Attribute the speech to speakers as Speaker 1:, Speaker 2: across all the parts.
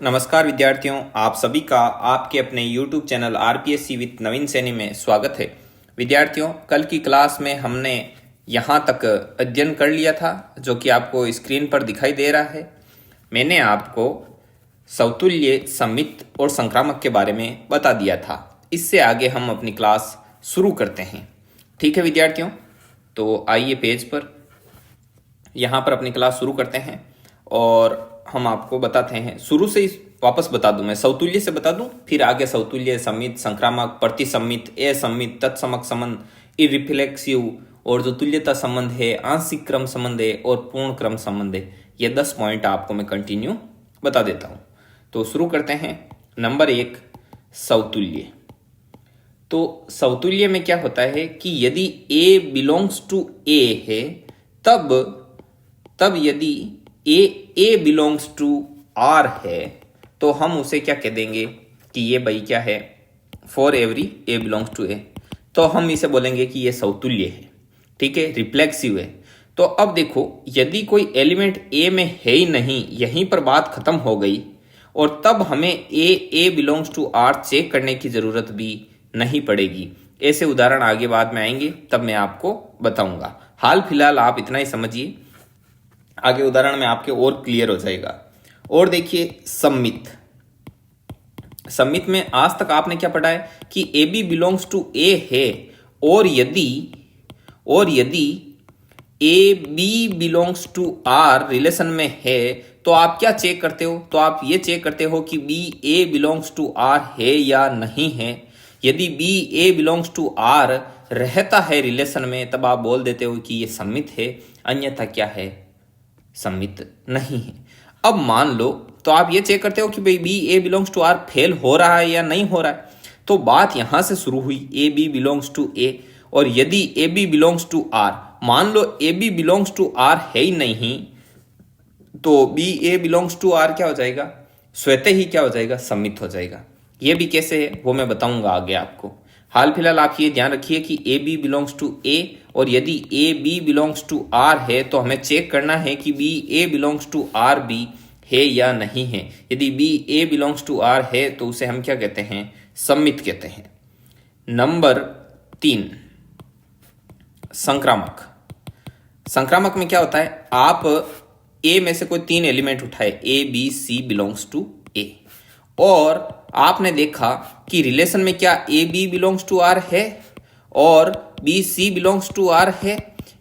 Speaker 1: नमस्कार विद्यार्थियों, आप सभी का आपके अपने YouTube चैनल आरपीएससी विद नवीन सैनी में स्वागत है। विद्यार्थियों, कल की क्लास में हमने यहाँ तक अध्ययन कर लिया था जो कि आपको स्क्रीन पर दिखाई दे रहा है। मैंने आपको समतुल्य, सममित और संक्रामक के बारे में बता दिया था। इससे आगे हम अपनी क्लास शुरू करते हैं। ठीक है विद्यार्थियों, तो आइए पेज पर, यहाँ पर अपनी क्लास शुरू करते हैं और हम आपको बताते हैं। शुरू से ही वापस बता दूं, मैं समतुल्य से बता दूं, फिर आगे समतुल्य, सममित, संक्रामक, प्रतिसम्मित, असम्मित, तत्समक संबंध, इररिफ्लेक्सिव और जो तुल्यता संबंध है, आंशिक क्रम संबंध है और पूर्ण क्रम संबंध है। ये 10 पॉइंट आपको मैं कंटिन्यू बता देता हूं। तो शुरू करते हैं। नंबर 1, समतुल्य। तो समतुल्य में क्या होता है कि यदि A बिलोंग्स टू A है, तब यदि A बिलोंग्स टू R है तो हम उसे क्या कह देंगे कि ये भाई क्या है, for every A belongs to A, तो हम इसे बोलेंगे कि ये समतुल्य है। ठीक है, रिफ्लेक्सिव है। तो अब देखो, यदि कोई एलिमेंट A में है ही नहीं, यहीं पर बात खत्म हो गई और तब हमें A belongs to R check करने की जरूरत भी नहीं पड़ेगी। ऐसे उदाहरण आगे बाद में आएंगे, तब मैं आपको बताऊंगा। हाल फिलहाल आप इतना ही समझिए, आगे उदाहरण में आपके और क्लियर हो जाएगा। और देखिए सममित। सममित में आज तक आपने क्या पढ़ा है कि A B belongs to A है और यदि A B belongs to R relation में है तो आप क्या चेक करते हो? तो आप ये चेक करते हो कि B A belongs to are है या नहीं है। यदि B A belongs to R रहता है रिलेशन में, तब आप बोल देते हो कि ये सममित है, अन्यथा क्या है, सममित नहीं है। अब मान लो, तो आप ये चेक करते हो कि भाई B A belongs to R fail हो रहा है या नहीं हो रहा है। तो बात यहां से शुरू हुई, A B belongs to A, और यदि A B belongs to R, मान लो A B belongs to are है ही नहीं, तो B A belongs to R क्या हो जाएगा, स्वतः ही क्या हो जाएगा, सममित हो जाएगा। ये भी कैसे है वो मैं बताऊंगा आगे आपको। हाल फिलहाल आप ये ध्यान रखिए कि A B belongs to A, और यदि A B belongs to are है तो हमें चेक करना है कि B A belongs to are B है या नहीं है। यदि B A belongs to are है तो उसे हम क्या कहते हैं, सममित कहते हैं। नंबर 3, संक्रामक। संक्रामक में क्या होता है, आप ए में से कोई 3 एलिमेंट उठाए, A B C belongs to A, और आपने देखा कि रिलेशन में क्या A B belongs to are है और B C belongs to are है।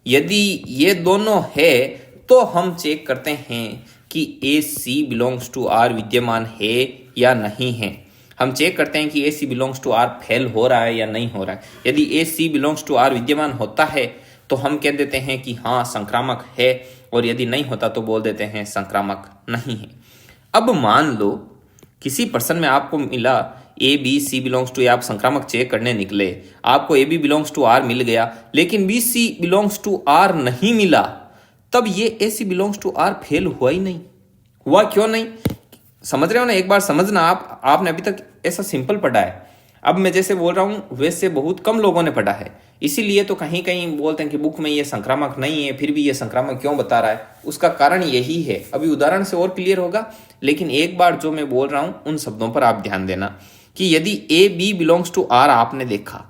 Speaker 1: यदि ये दोनों है तो हम चेक करते हैं कि A C belongs to R विद्यमान है या नहीं है। हम चेक करते हैं कि A C belongs to R fail हो रहा है या नहीं हो रहा है। यदि A C belongs to R विद्यमान होता है तो हम कह देते हैं कि हाँ संक्रामक है, और यदि नहीं होता तो बोल देते हैं संक्रामक नहीं है। अब मान लो किसी पर्सन में आपको मिला A B C belongs to, आप संक्रामक चेक करने निकले, आपको A B belongs to R मिल गया, लेकिन B C belongs to R नहीं मिला, तब ये A C belongs to R fail हुआ ही नहीं। हुआ क्यों नहीं, समझ रहे हो ना? एक बार समझना, आपने अभी तक ऐसा सिंपल पढ़ा है। अब मैं जैसे बोल रहा हूं वैसे बहुत कम लोगों ने पढ़ा है, इसीलिए तो कहीं कहीं बोलते हैं कि बुक में ये संक्रामक नहीं है, फिर भी ये संक्रामक क्यों बता रहा है। उसका कारण यही है, अभी उदाहरण से और क्लियर होगा, लेकिन एक बार जो मैं बोल रहा हूं उन शब्दों पर आप ध्यान देना कि यदि A B belongs to R आपने देखा,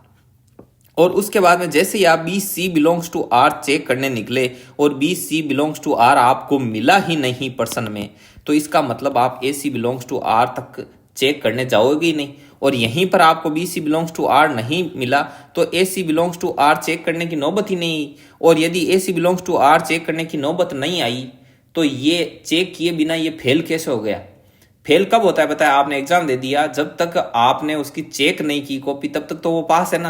Speaker 1: और उसके बाद में जैसे ही आप B C belongs to R check करने निकले और B C belongs to R आपको मिला ही नहीं पर्सन में, तो इसका मतलब आप A C belongs to R तक चेक करने जाओगे ही नहीं। और यहीं पर आपको B C belongs to R नहीं मिला तो A C belongs to R check करने की नौबत ही नहीं। और यदि A C belongs to R check करने की नौबत नहीं आई तो ये चेक किए बिना ये फेल कैसे हो गया? फेल कब होता है पता है? आपने एग्जाम दे दिया, जब तक आपने उसकी चेक नहीं की कॉपी तब तक तो वो पास है ना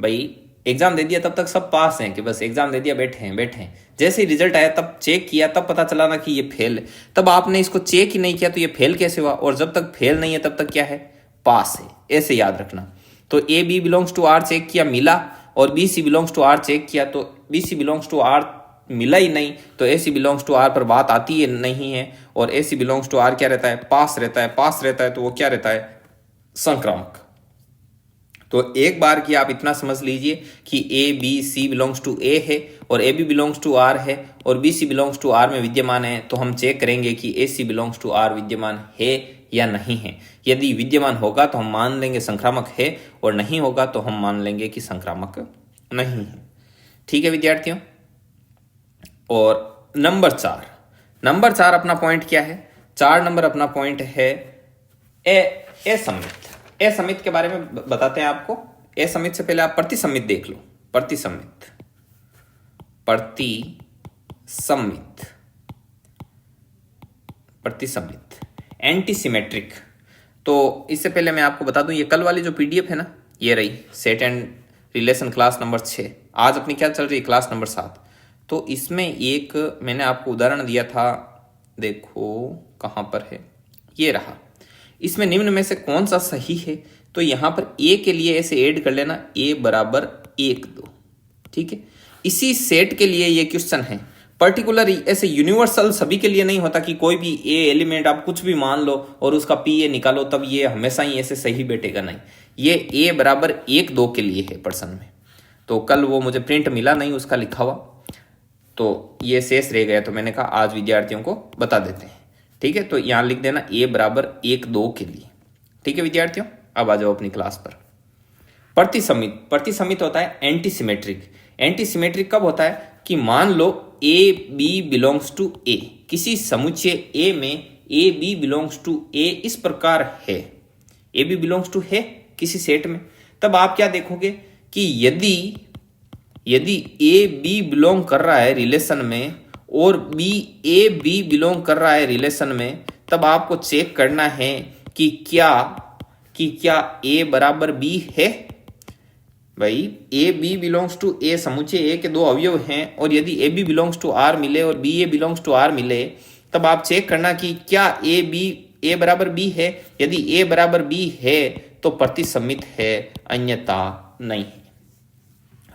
Speaker 1: भाई। एग्जाम दे दिया तब तक सब पास हैं कि बस एग्जाम दे दिया, बैठे हैं। जैसे ही रिजल्ट आया तब चेक किया, तब पता चला ना कि ये फेल है। तब आपने इसको चेक ही नहीं किया तो ये फेल कैसे हुआ? और जब तक फेल नहीं है तब तक क्या है, पास है। ऐसे याद रखना। तो A B belongs to R check किया, मिला, और B C belongs to R check किया तो B C belongs to R मिला ही नहीं, तो A C belongs to R पर बात आती है नहीं है। और ए सी बिलोंग्स टू आर क्या रहता है, पास रहता है। पास रहता है तो वो क्या रहता है, संक्रामक। तो एक बार की आप इतना समझ लीजिए कि A B C belongs to A है और A B belongs to are है और B C belongs to R में विद्यमान है, तो हम चेक करेंगे कि A C belongs to R विद्यमान है या नहीं है। यदि विद्यमान होगा तो हम मान लेंगे संक्रामक है और नहीं होगा तो हम मान लेंगे कि संक्रामक नहीं है। ठीक है विद्यार्थियों। और नंबर चार अपना पॉइंट क्या है? 4 नंबर अपना पॉइंट है ए समित। ए समित के बारे में बताते हैं आपको। ए समित से पहले आप प्रतिसमित देख लो। प्रतिसमित एंटीसिमेट्रिक। तो इससे पहले मैं आपको बता दूं, ये कल वाली जो पीडीएफ है ना, ये रही set and relation class number 6। आज अपनी क्या चल रही है? Class number 7। तो इसमें एक मैंने आपको उदाहरण दिया था, देखो कहाँ पर है, ये रहा। इसमें निम्न में से कौन सा सही है? तो यहां पर ए के लिए ऐसे ऐड कर लेना, ए बराबर 1 2। ठीक है। इसी सेट के लिए ये क्वेश्चन है। पर्टिकुलर ऐसे यूनिवर्सल सभी के लिए नहीं होता कि कोई भी ए एलिमेंट आप कुछ भी मान लो और उसका पी ए निकालो तब ये हमेशा ही ऐसे सही बैठेगा, नहीं। ये ए बराबर 1 2 के लिए है पर्सन में। तो कल वो मुझे प्रिंट मिला नहीं उसका लिखा हुआ, तो ये शेष रह गया, तो मैंने कहा आज विद्यार्थियों को बता देते हैं। ठीक है। तो यहां लिख देना ए बराबर 1 2 के लिए। ठीक है विद्यार्थियों। अब आ जाओ अपनी क्लास पर। प्रतिसमित होता है एंटीसिमेट्रिक। एंटीसिमेट्रिक कब होता है? कि मान लो ए बी बिलोंग्स टू ए, किसी समुच्चय ए में ए बी बिलोंग्स टू ए इस प्रकार है, ए बी बिलोंग्स टू है किसी सेट में, तब आप क्या देखोगे कि यदि ए बी बिलोंग कर रहा है रिलेशन में और बी ए बी बिलोंग कर रहा है रिलेशन में, तब आपको चेक करना है कि क्या ए बराबर बी है। भाई A B belongs to A, समुच्चय ए के 2 अवयव हैं और यदि A B belongs to R मिले और B A belongs to R मिले, तब आप चेक करना कि क्या ए बराबर बी है। यदि ए बराबर बी है तो प्रतिसमित है, अन्यथा नहीं है।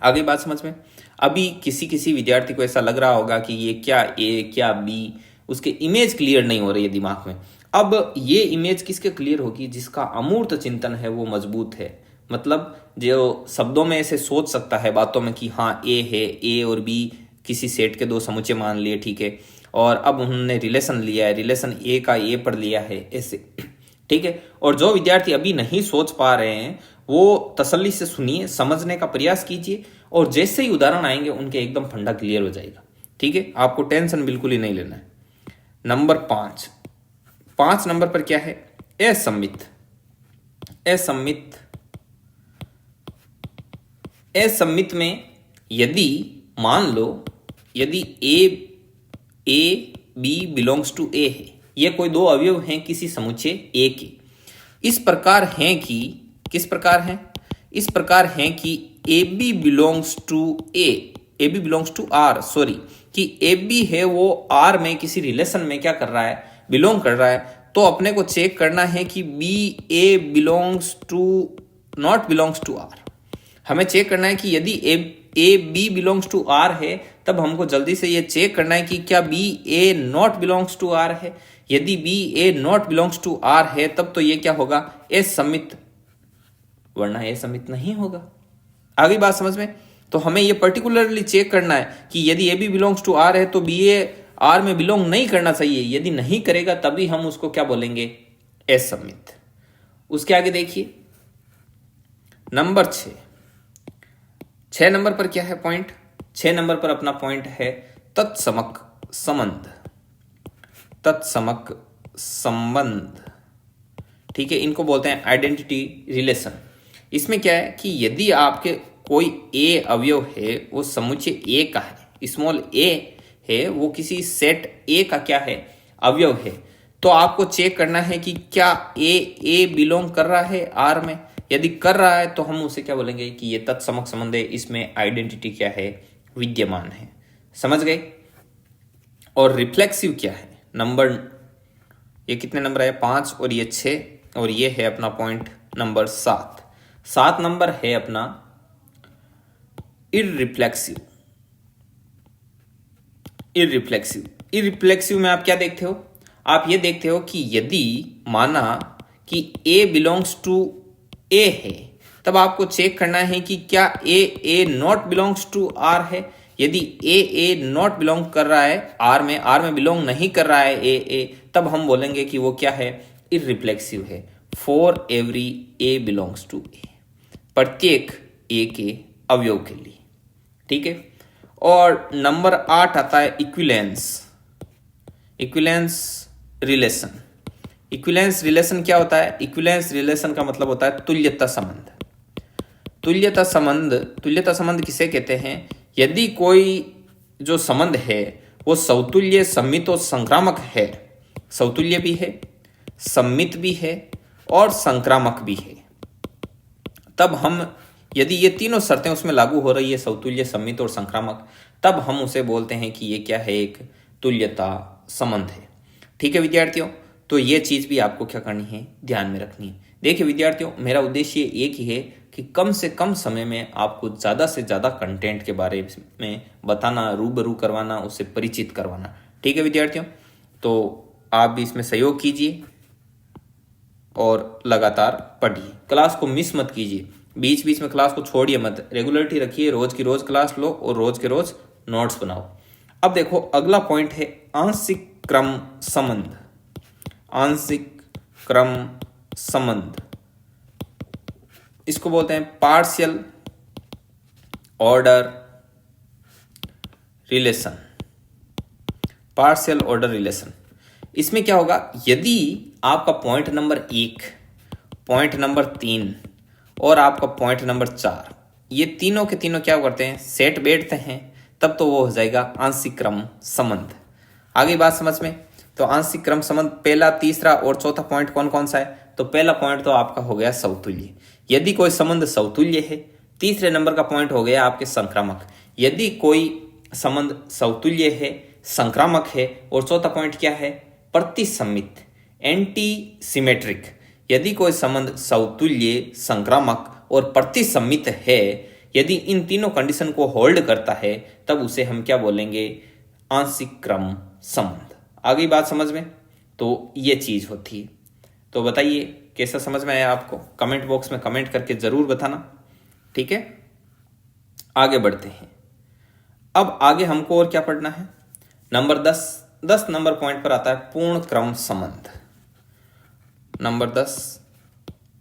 Speaker 1: आगे बात समझ में। अभी किसी विद्यार्थी को ऐसा लग रहा होगा कि ये क्या ए क्या बी, उसके इमेज क्लियर नहीं हो रही है दिमाग में। अब ये इमेज किसके क्लियर होगी? जिसका अमूर्त चिंतन है वो मजबूत है, मतलब जो शब्दों में ऐसे सोच सकता है बातों में कि हाँ ए है, ए और बी किसी सेट के 2 समुच्चय मान लिए, ठीक है, और अब उन्होंने रिलेशन लिया है, रिलेशन ए का ए पर लिया है, ऐसे। ठीक है। और जो विद्यार्थी अभी नहीं सोच पा रहे हैं वो तसल्ली से सुनिए, समझने का प्रयास कीजिए और जैसे ही उदाहरण आएंगे उनके एकदम फंडा क्लियर हो जाएगा। ठीक है। आपको टेंशन बिल्कुल ही नहीं लेना है। नंबर 5 नंबर पर क्या है? असम्मित में यदि मान लो यदि A B belongs to A है, ये कोई 2 अवयव हैं किसी समुच्चय ए के, इस प्रकार हैं कि किस प्रकार हैं? इस प्रकार हैं कि A B belongs to R, sorry, कि ए बी है वो आर में किसी रिलेशन में क्या कर रहा है? बिलोंग कर रहा है। तो अपने को चेक करना है कि B A not belongs to R. हमें चेक करना है कि यदि A B belongs to are है, तब हमको जल्दी से ये चेक करना है कि क्या B A not belongs to are है। यदि B A not belongs to are है तब तो ये क्या होगा? ए समित, वरना ए समित नहीं होगा। आगे बात समझ में। तो हमें ये पर्टिकुलरली चेक करना है कि यदि A B belongs to are है तो बी ए आर में बिलोंग नहीं करना चाहिए। यदि नहीं करेगा तभी हम उसको क्या बोलेंगे? ए समित। उसके आगे देखिए नंबर 6 नंबर पर क्या है पॉइंट? 6 नंबर पर अपना पॉइंट है तत्समक संबंध। ठीक है। इनको बोलते हैं आइडेंटिटी रिलेशन। इसमें क्या है कि यदि आपके कोई ए अवयव है, वो समुच्चय ए का है, स्मॉल ए है, वो किसी सेट ए का क्या है? अवयव है, तो आपको चेक करना है कि क्या ए बिलोंग कर रहा है आर में। यदि कर रहा है तो हम उसे क्या बोलेंगे कि ये तत्समक संबंध है, इसमें आइडेंटिटी क्या है? विद्यमान है। समझ गए। और रिफ्लेक्सिव क्या है? नंबर, ये कितने नंबर है? 5 और ये 6 और ये है अपना पॉइंट नंबर 7 नंबर है अपना इररिफ्लेक्सिव में आप क्या देखते हो? आप ये देखते हो कि यदि माना कि ए बिलोंग्स टू ए है, तब आपको चेक करना है कि क्या ए नॉट बिलोंग्स टू आर है। यदि ए नॉट बिलोंग कर रहा है आर में बिलोंग नहीं कर रहा है ए, तब हम बोलेंगे कि वो क्या है, इररिफ्लेक्सिव है। For every A belongs to A, प्रत्येक ए के अवयव के लिए, ठीक है। और नंबर 8 आता है इक्विलेंस रिलेशन। इक्विलेंस रिलेशन क्या होता है? इक्विलेंस रिलेशन का मतलब होता है तुल्यता संबंध। तुल्यता संबंध किसे कहते हैं? यदि कोई जो संबंध है वो समतुल्य, सम्मित और संक्रामक है, समतुल्य भी है, सम्मित भी है और संक्रामक भी है, तब हम, यदि ये तीनों शर्तें उसमें लागू हो रही है, समतुल्य, सम्मित और संक्रामक, तब हम उसे बोलते हैं कि ये क्या है, एक तुल्यता संबंध है। ठीक है विद्यार्थियों, तो ये चीज़ भी आपको क्या करनी है, ध्यान में रखनी है। देखिए विद्यार्थियों, मेरा उद्देश्य एक ही है कि कम से कम समय में आपको ज़्यादा से ज़्यादा कंटेंट के बारे में बताना, रूबरू करवाना, उससे परिचित करवाना। ठीक है विद्यार्थियों, तो आप भी इसमें सहयोग कीजिए और लगातार पढ़िए, क्लास को मिस मत कीजिए, बीच बीच में क्लास को छोड़िए मत, रेगुलरिटी रखिए, रोज की रोज क्लास लो और रोज के रोज नोट्स बनाओ। अब देखो अगला पॉइंट है आंशिक क्रम संबंध। आंशिक क्रम संबंध, इसको बोलते हैं partial order relation. Partial order relation, इसमें क्या होगा, यदि आपका पॉइंट नंबर 1, पॉइंट नंबर 3 और आपका पॉइंट नंबर 4, ये तीनों के तीनों क्या करते हैं, सेट बैठते हैं, तब तो वो हो जाएगा आंशिक क्रम संबंध। आगे बात समझ में? तो आंशिक क्रम संबंध पहला, तीसरा और चौथा पॉइंट कौन कौन सा है? तो पहला पॉइंट तो आपका हो गया समतुल्य। यदि कोई संबंध समतुल्य है, तीसरे नंबर का पॉइंट हो गया आपके संक्रामक। यदि कोई संबंध समतुल्य है, संक्रामक है, और चौथा पॉइंट क्या है, प्रतिसम्मित, एंटी सिमेट्रिक। यदि कोई संबंध समतुल्य, संक्रामक और प्रतिसम्मित है, यदि इन तीनों कंडीशन को होल्ड करता है, तब उसे हम क्या बोलेंगे, आंशिक क्रम संबंध। आ गई बात समझ में? तो ये चीज होती है। तो बताइए कैसा समझ में आया आपको? कमेंट बॉक्स में कमेंट करके जरूर बताना। ठीक है, आगे बढ़ते हैं। अब आगे हमको और क्या पढ़ना है? नंबर 10 नंबर पॉइंट पर आता है पूर्ण क्रम संबंध। नंबर 10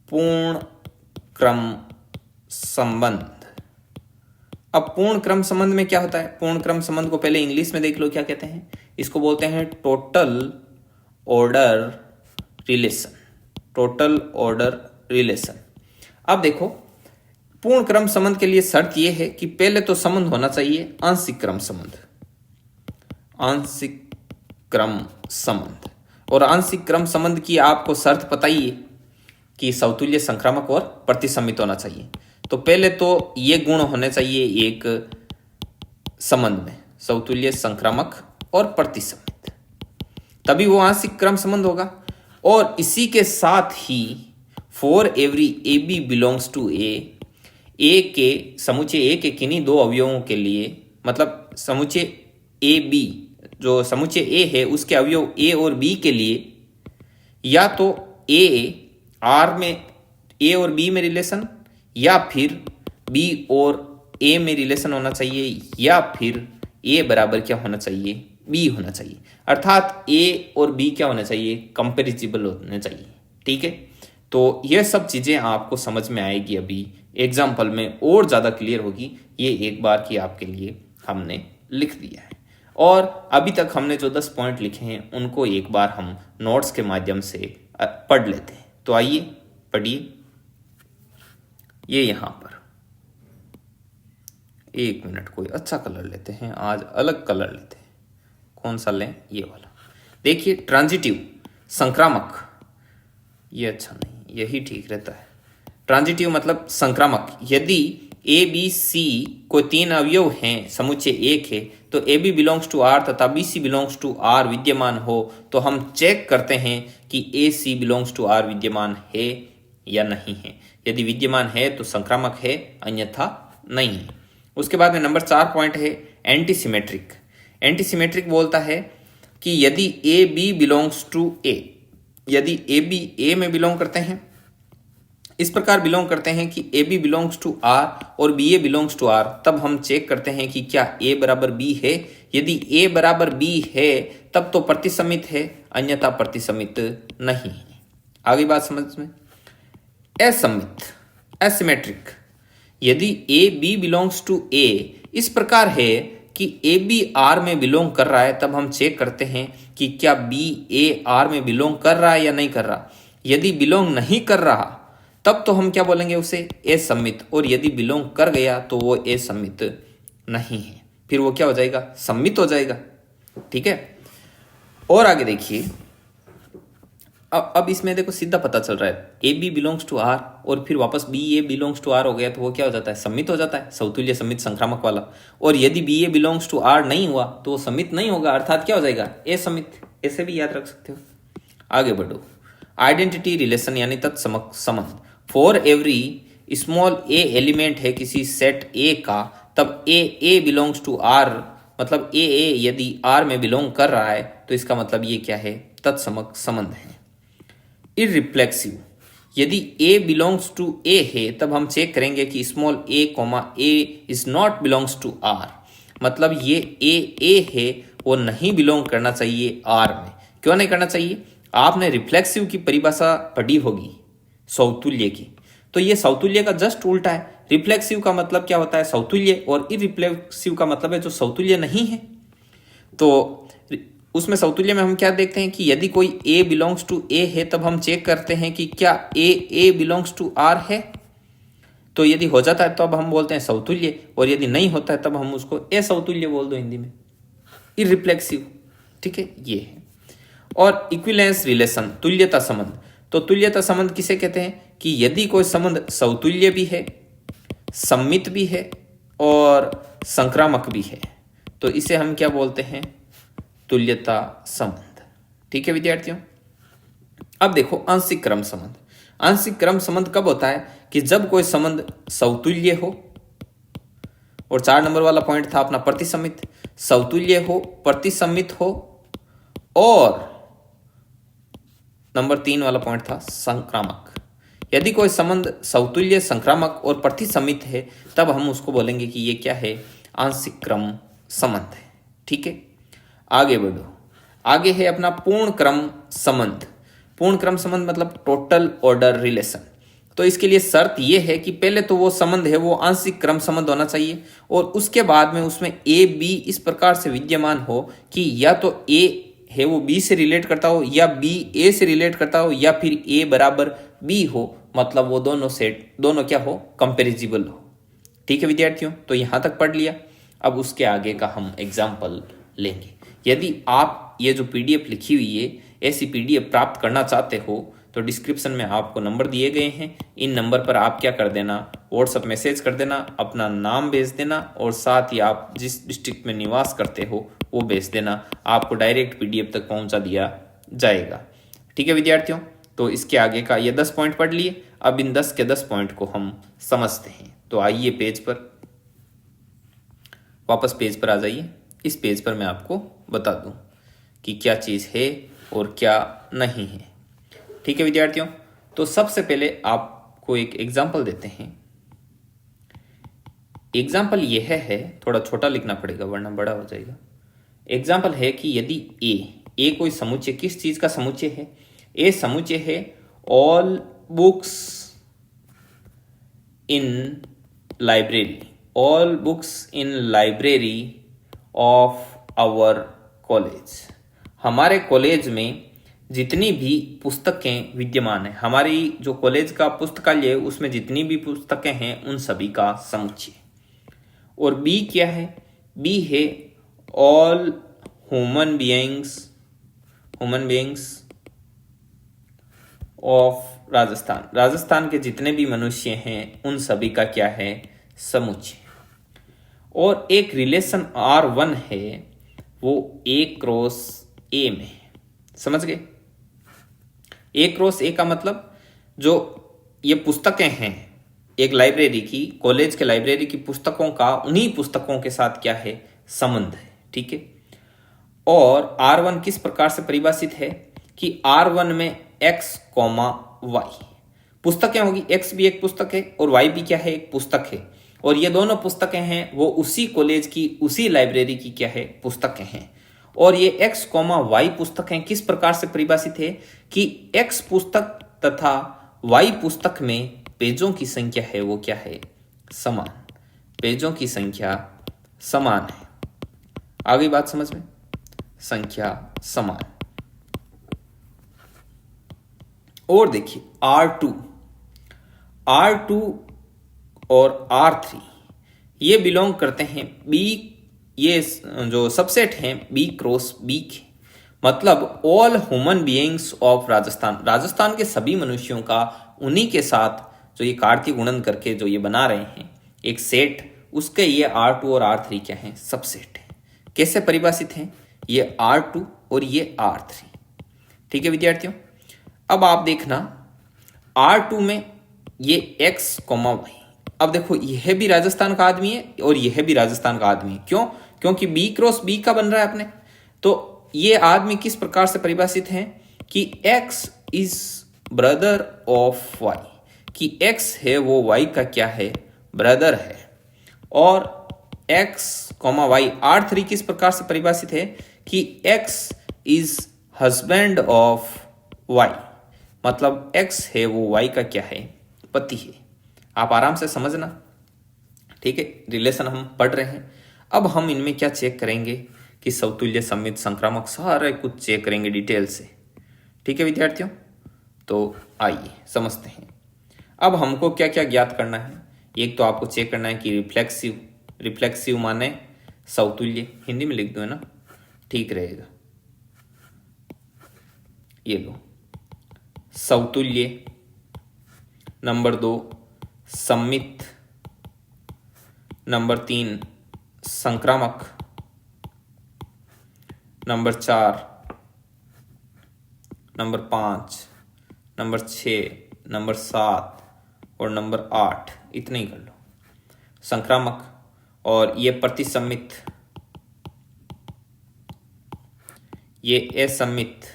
Speaker 1: पूर्ण क्रम संबंध। अब पूर्ण क्रम संबंध में क्या होता है? पूर्ण क्रम संबंध को पहले इंग्लिश में देख लो क्या कहते हैं। इसको बोलते हैं total order relation. Total order relation. अब देखो, पूर्ण क्रम संबंध के लिए शर्त यह है कि पहले तो संबंध होना चाहिए आंशिक क्रम संबंध। आंशिक क्रम संबंध, और आंशिक क्रम संबंध की आपको शर्त पता ही है कि समतुल्य, संक्रामक और प्रतिसम्मित होना चाहिए। तो पहले तो ये गुण होने चाहिए एक संबंध में, समतुल्य, संक्रामक और प्रतिसम्मित, तभी वो आंशिक क्रम संबंध होगा। और इसी के साथ ही for every A B belongs to A के समुच्चय ए के किन्हीं दो अवयवों के लिए, मतलब समुच्चय ए बी, जो समुच्चय ए है उसके अवयव ए और बी के लिए, या तो ए आर में, ए और बी में रिलेशन, या फिर बी और ए में रिलेशन होना चाहिए, या फिर ए बराबर क्या होना चाहिए, बी होना चाहिए। अर्थात ए और बी क्या होना चाहिए, कंपेरिजिबल होने चाहिए। ठीक है, तो यह सब चीजें आपको समझ में आएगी, अभी एग्जाम्पल में और ज्यादा क्लियर होगी। ये एक बार की आपके लिए हमने लिख दिया है, और अभी तक हमने जो 10 पॉइंट लिखे हैं उनको एक बार हम नोट्स के माध्यम से पढ़ लेते हैं। तो आइए पढ़िए। ये यहां पर 1 मिनट, कोई अच्छा कलर लेते हैं, आज अलग कलर लेते हैं। कौन सा लें? ये वाला। देखिए, ट्रांजिटिव, संक्रामक, ये अच्छा नहीं, यही ठीक रहता है। ट्रांजिटिव मतलब संक्रामक। यदि ए बी सी को 3 अवयव हैं, समुच्चय 1 है, तो A B belongs to R तथा B C belongs to R विद्यमान हो, तो हम चेक करते हैं कि A C belongs to R विद्यमान है या नहीं है। यदि विद्यमान है तो संक्रामक है, अन्यथा नहीं है। उसके बाद में नंबर 4 पॉइंट है एंटीसिमेट्रिक। एंटीसिमेट्रिक बोलता है कि यदि ए बी बिलोंग्स टू ए, यदि ए बी ए में बिलोंग करते हैं, इस प्रकार बिलोंग करते हैं कि A B belongs to are और B A belongs to R, तब हम चेक करते हैं कि क्या ए बराबर बी है। यदि ए बराबर बी है तब तो प्रतिसमित है, अन्यथा प्रतिसमित नहीं है। आगे बात समझ में। असमित, एसिमेट्रिक, यदि ए बी बिलोंग्स टू ए इस प्रकार है कि ए बी आर में बिलोंग कर रहा है, तब हम चेक करते हैं कि क्या बी ए आर में बिलोंग कर रहा है या नहीं कर रहा। यदि बिलोंग नहीं कर रहा तब तो हम क्या बोलेंगे उसे असम्मित, और यदि बिलोंग कर गया तो वो असम्मित नहीं है, फिर वो क्या हो जाएगा, सम्मित हो जाएगा। ठीक है, और आगे देखिए। अब इसमें देखो सीधा पता चल रहा है A B belongs to are और फिर वापस B A belongs to R हो गया, तो वो क्या हो जाता है, सम्मित हो जाता है, सौतुल्य सम्मित संक्रामक वाला। और यदि B A belongs to R नहीं हुआ तो वो सम्मित नहीं होगा, अर्थात क्या हो जाएगा, असम्मित। ऐसे भी याद रख सकते हो। आगे बढ़ो। आइडेंटिटी रिलेशन यानी तत्समक संबंध। For every small A element है किसी सेट ए का, तब ए बिलोंग्स टू आर, मतलब ए यदि आर में बिलोंग कर रहा है तो इसका मतलब ये क्या है, तत्समक संबंध है। इररिफ्लेक्सिव, यदि ए बिलोंग्स टू ए है तब हम चेक करेंगे कि small A comma A is not belongs to are, मतलब ये ए है वो नहीं बिलोंग करना चाहिए आर में। क्यों नहीं करना चाहिए, आपने रिफ्लेक्सिव की परिभाषा पढ़ी होगी सौतुल्य की, तो ये सौतुल्य का जस्ट उल्टा है। रिफ्लेक्सिव का मतलब क्या होता है, सौतुल्य, और इररिफ्लेक्सिव का मतलब है जो सौतुल्य नहीं है। तो उसमें सौतुल्य में हम क्या देखते हैं कि यदि कोई ए बिलोंग्स टू ए है तब हम चेक करते हैं कि क्या ए बिलोंग्स टू आर है, तो यदि हो जाता है तो अब हम बोलते हैं सौतुल्य, और यदि नहीं होता है तब हम उसको असौतुल्य बोल दो हिंदी में, इररिफ्लेक्सिव। ठीक है, ये है। और इक्विवेलेंस रिलेशन, तुल्यता संबंध। तो तुल्यता संबंध किसे कहते हैं कि यदि कोई संबंध सौतुल्य भी है, सम्मित भी है और संक्रामक भी है, तो इसे हम क्या बोलते हैं, तुल्यता संबंध। ठीक है विद्यार्थियों। अब देखो आंशिक क्रम संबंध। आंशिक क्रम संबंध कब होता है कि जब कोई संबंध सौतुल्य हो, और 4 नंबर वाला पॉइंट था अपना प्रतिसमित, सौतुल्य हो, प्रतिसमित हो, और नंबर 3 वाला पॉइंट था संक्रामक। यदि कोई संबंध सौतुल्य, संक्रामक और प्रतिसमित है तब हम उसको बोलेंगे कि ये क्या है, आंशिक क्रम संबंध है। ठीक है, आगे बढ़ो। आगे है अपना पूर्ण क्रम संबंध। पूर्ण क्रम संबंध मतलब टोटल ऑर्डर रिलेशन। तो इसके लिए शर्त यह है कि पहले तो वो संबंध है वो आंशिक क्रम संबंध होना चाहिए, और उसके बाद में उसमें ए बी इस प्रकार से विद्यमान हो कि या तो ए है वो बी से रिलेट करता हो, या बी ए से रिलेट करता हो, या फिर ए बराबर बी हो, मतलब वो दोनों क्या हो, कंपेरिजिबल हो। ठीक है विद्यार्थियों, तो यहां तक पढ़ लिया। अब उसके आगे का हम एग्जाम्पल लेंगे। यदि आप ये जो पीडीएफ लिखी हुई है ऐसी पीडीएफ प्राप्त करना चाहते हो तो डिस्क्रिप्शन में आपको नंबर दिए गए हैं, इन नंबर पर आप क्या कर देना, व्हाट्सएप मैसेज कर देना, अपना नाम भेज देना, और साथ ही आप जिस डिस्ट्रिक्ट में निवास करते हो वो भेज देना, आपको डायरेक्ट पीडीएफ तक पहुंचा दिया जाएगा। ठीक है विद्यार्थियों, तो इसके आगे का ये 10 पॉइंट पढ़ लिए। अब इन 10 के 10 पॉइंट को हम समझते हैं। तो आइए पेज पर, वापस पेज पर आ जाइए। इस पेज पर मैं आपको बता दूं कि क्या चीज़ है और क्या नहीं है। ठीक है विद्यार्थियों, तो सबसे पहले आपको एक एग्जाम्पल देते हैं। एग्जाम्पल यह है, थोड़ा छोटा लिखना पड़ेगा वरना बड़ा हो जाएगा। एग्जाम्पल है कि यदि ए कोई समुच्चय, किस चीज का समुच्चय है, ए समुच्चय है all books in library, all books in library of our college. हमारे कॉलेज में जितनी भी पुस्तकें विद्यमान है, हमारी जो कॉलेज का पुस्तकालय है उसमें जितनी भी पुस्तकें हैं उन सभी का समुच्चय। और बी क्या है, बी है all human beings of Rajasthan, Rajasthan के जितने भी मनुष्य हैं उन सभी का क्या है, समुच्चय। और एक रिलेशन R1 है वो A×A में, समझ गए। A×A का मतलब जो ये पुस्तकें हैं एक लाइब्रेरी की, कॉलेज के लाइब्रेरी की पुस्तकों का उन्हीं पुस्तकों के साथ क्या है, संबंध है। ठीक है, और R1 किस प्रकार से परिभाषित है कि R1 में X, Y पुस्तकें होगी, एक्स भी एक पुस्तक है और वाई भी क्या है, एक पुस्तक है, और ये दोनों पुस्तकें हैं वो उसी कॉलेज की उसी लाइब्रेरी की क्या है, पुस्तकें हैं। और ये एक्स कॉमा वाई पुस्तकें किस प्रकार से परिभाषित है कि एक्स पुस्तक तथा वाई पुस्तक में पेजों की संख्या है वो क्या है, समान, पेजों की संख्या समान है। आ गई बात समझ में, संख्या समान। और देखिए R2 और R3 ये बिलोंग करते हैं बी, ये जो सबसेट हैं बी क्रॉस बी के, मतलब all human beings of Rajasthan के सभी मनुष्यों का उन्हीं के साथ जो ये कार्तीय गुणन करके जो ये बना रहे हैं एक सेट, उसके ये R2 और R3 क्या हैं, सबसेट है। कैसे परिभाषित हैं, ये R2 और ये R3। ठीक है विद्यार्थियों, अब आप देखना R2 में ये x, y। अब देखो यह भी राजस्थान का आदमी है और यह भी राजस्थान का आदमी है। क्यों? क्योंकि B क्रॉस B का बन रहा है अपने। तो ये आदमी किस प्रकार से परिभाषित है कि x is brother of y, कि x है वो y का क्या है, ब्रदर है। और x, y R3 किस प्रकार से परिभाषित है कि x is husband of y, मतलब x है वो y का क्या है, पति है। आप आराम से समझना, ठीक है। रिलेशन हम पढ़ रहे हैं, अब हम इनमें क्या चेक करेंगे कि समतुल्य, सममित, संक्रामक सारे कुछ चेक करेंगे डिटेल से। ठीक है विद्यार्थियों, तो आइए समझते हैं। अब हमको क्या क्या ज्ञात करना है। एक तो आपको चेक करना है कि रिफ्लेक्सिव माने समतुल्य, हिंदी में लिख दो है ना, ठीक रहेगा। ये लो समतुल्य, नंबर 2 सममित, नंबर 3 संक्रामक, नंबर 4, नंबर 5, नंबर 6, नंबर 7 और नंबर 8, इतने ही कर लो संक्रामक। और ये प्रतिसम्मित, ये असम्मित,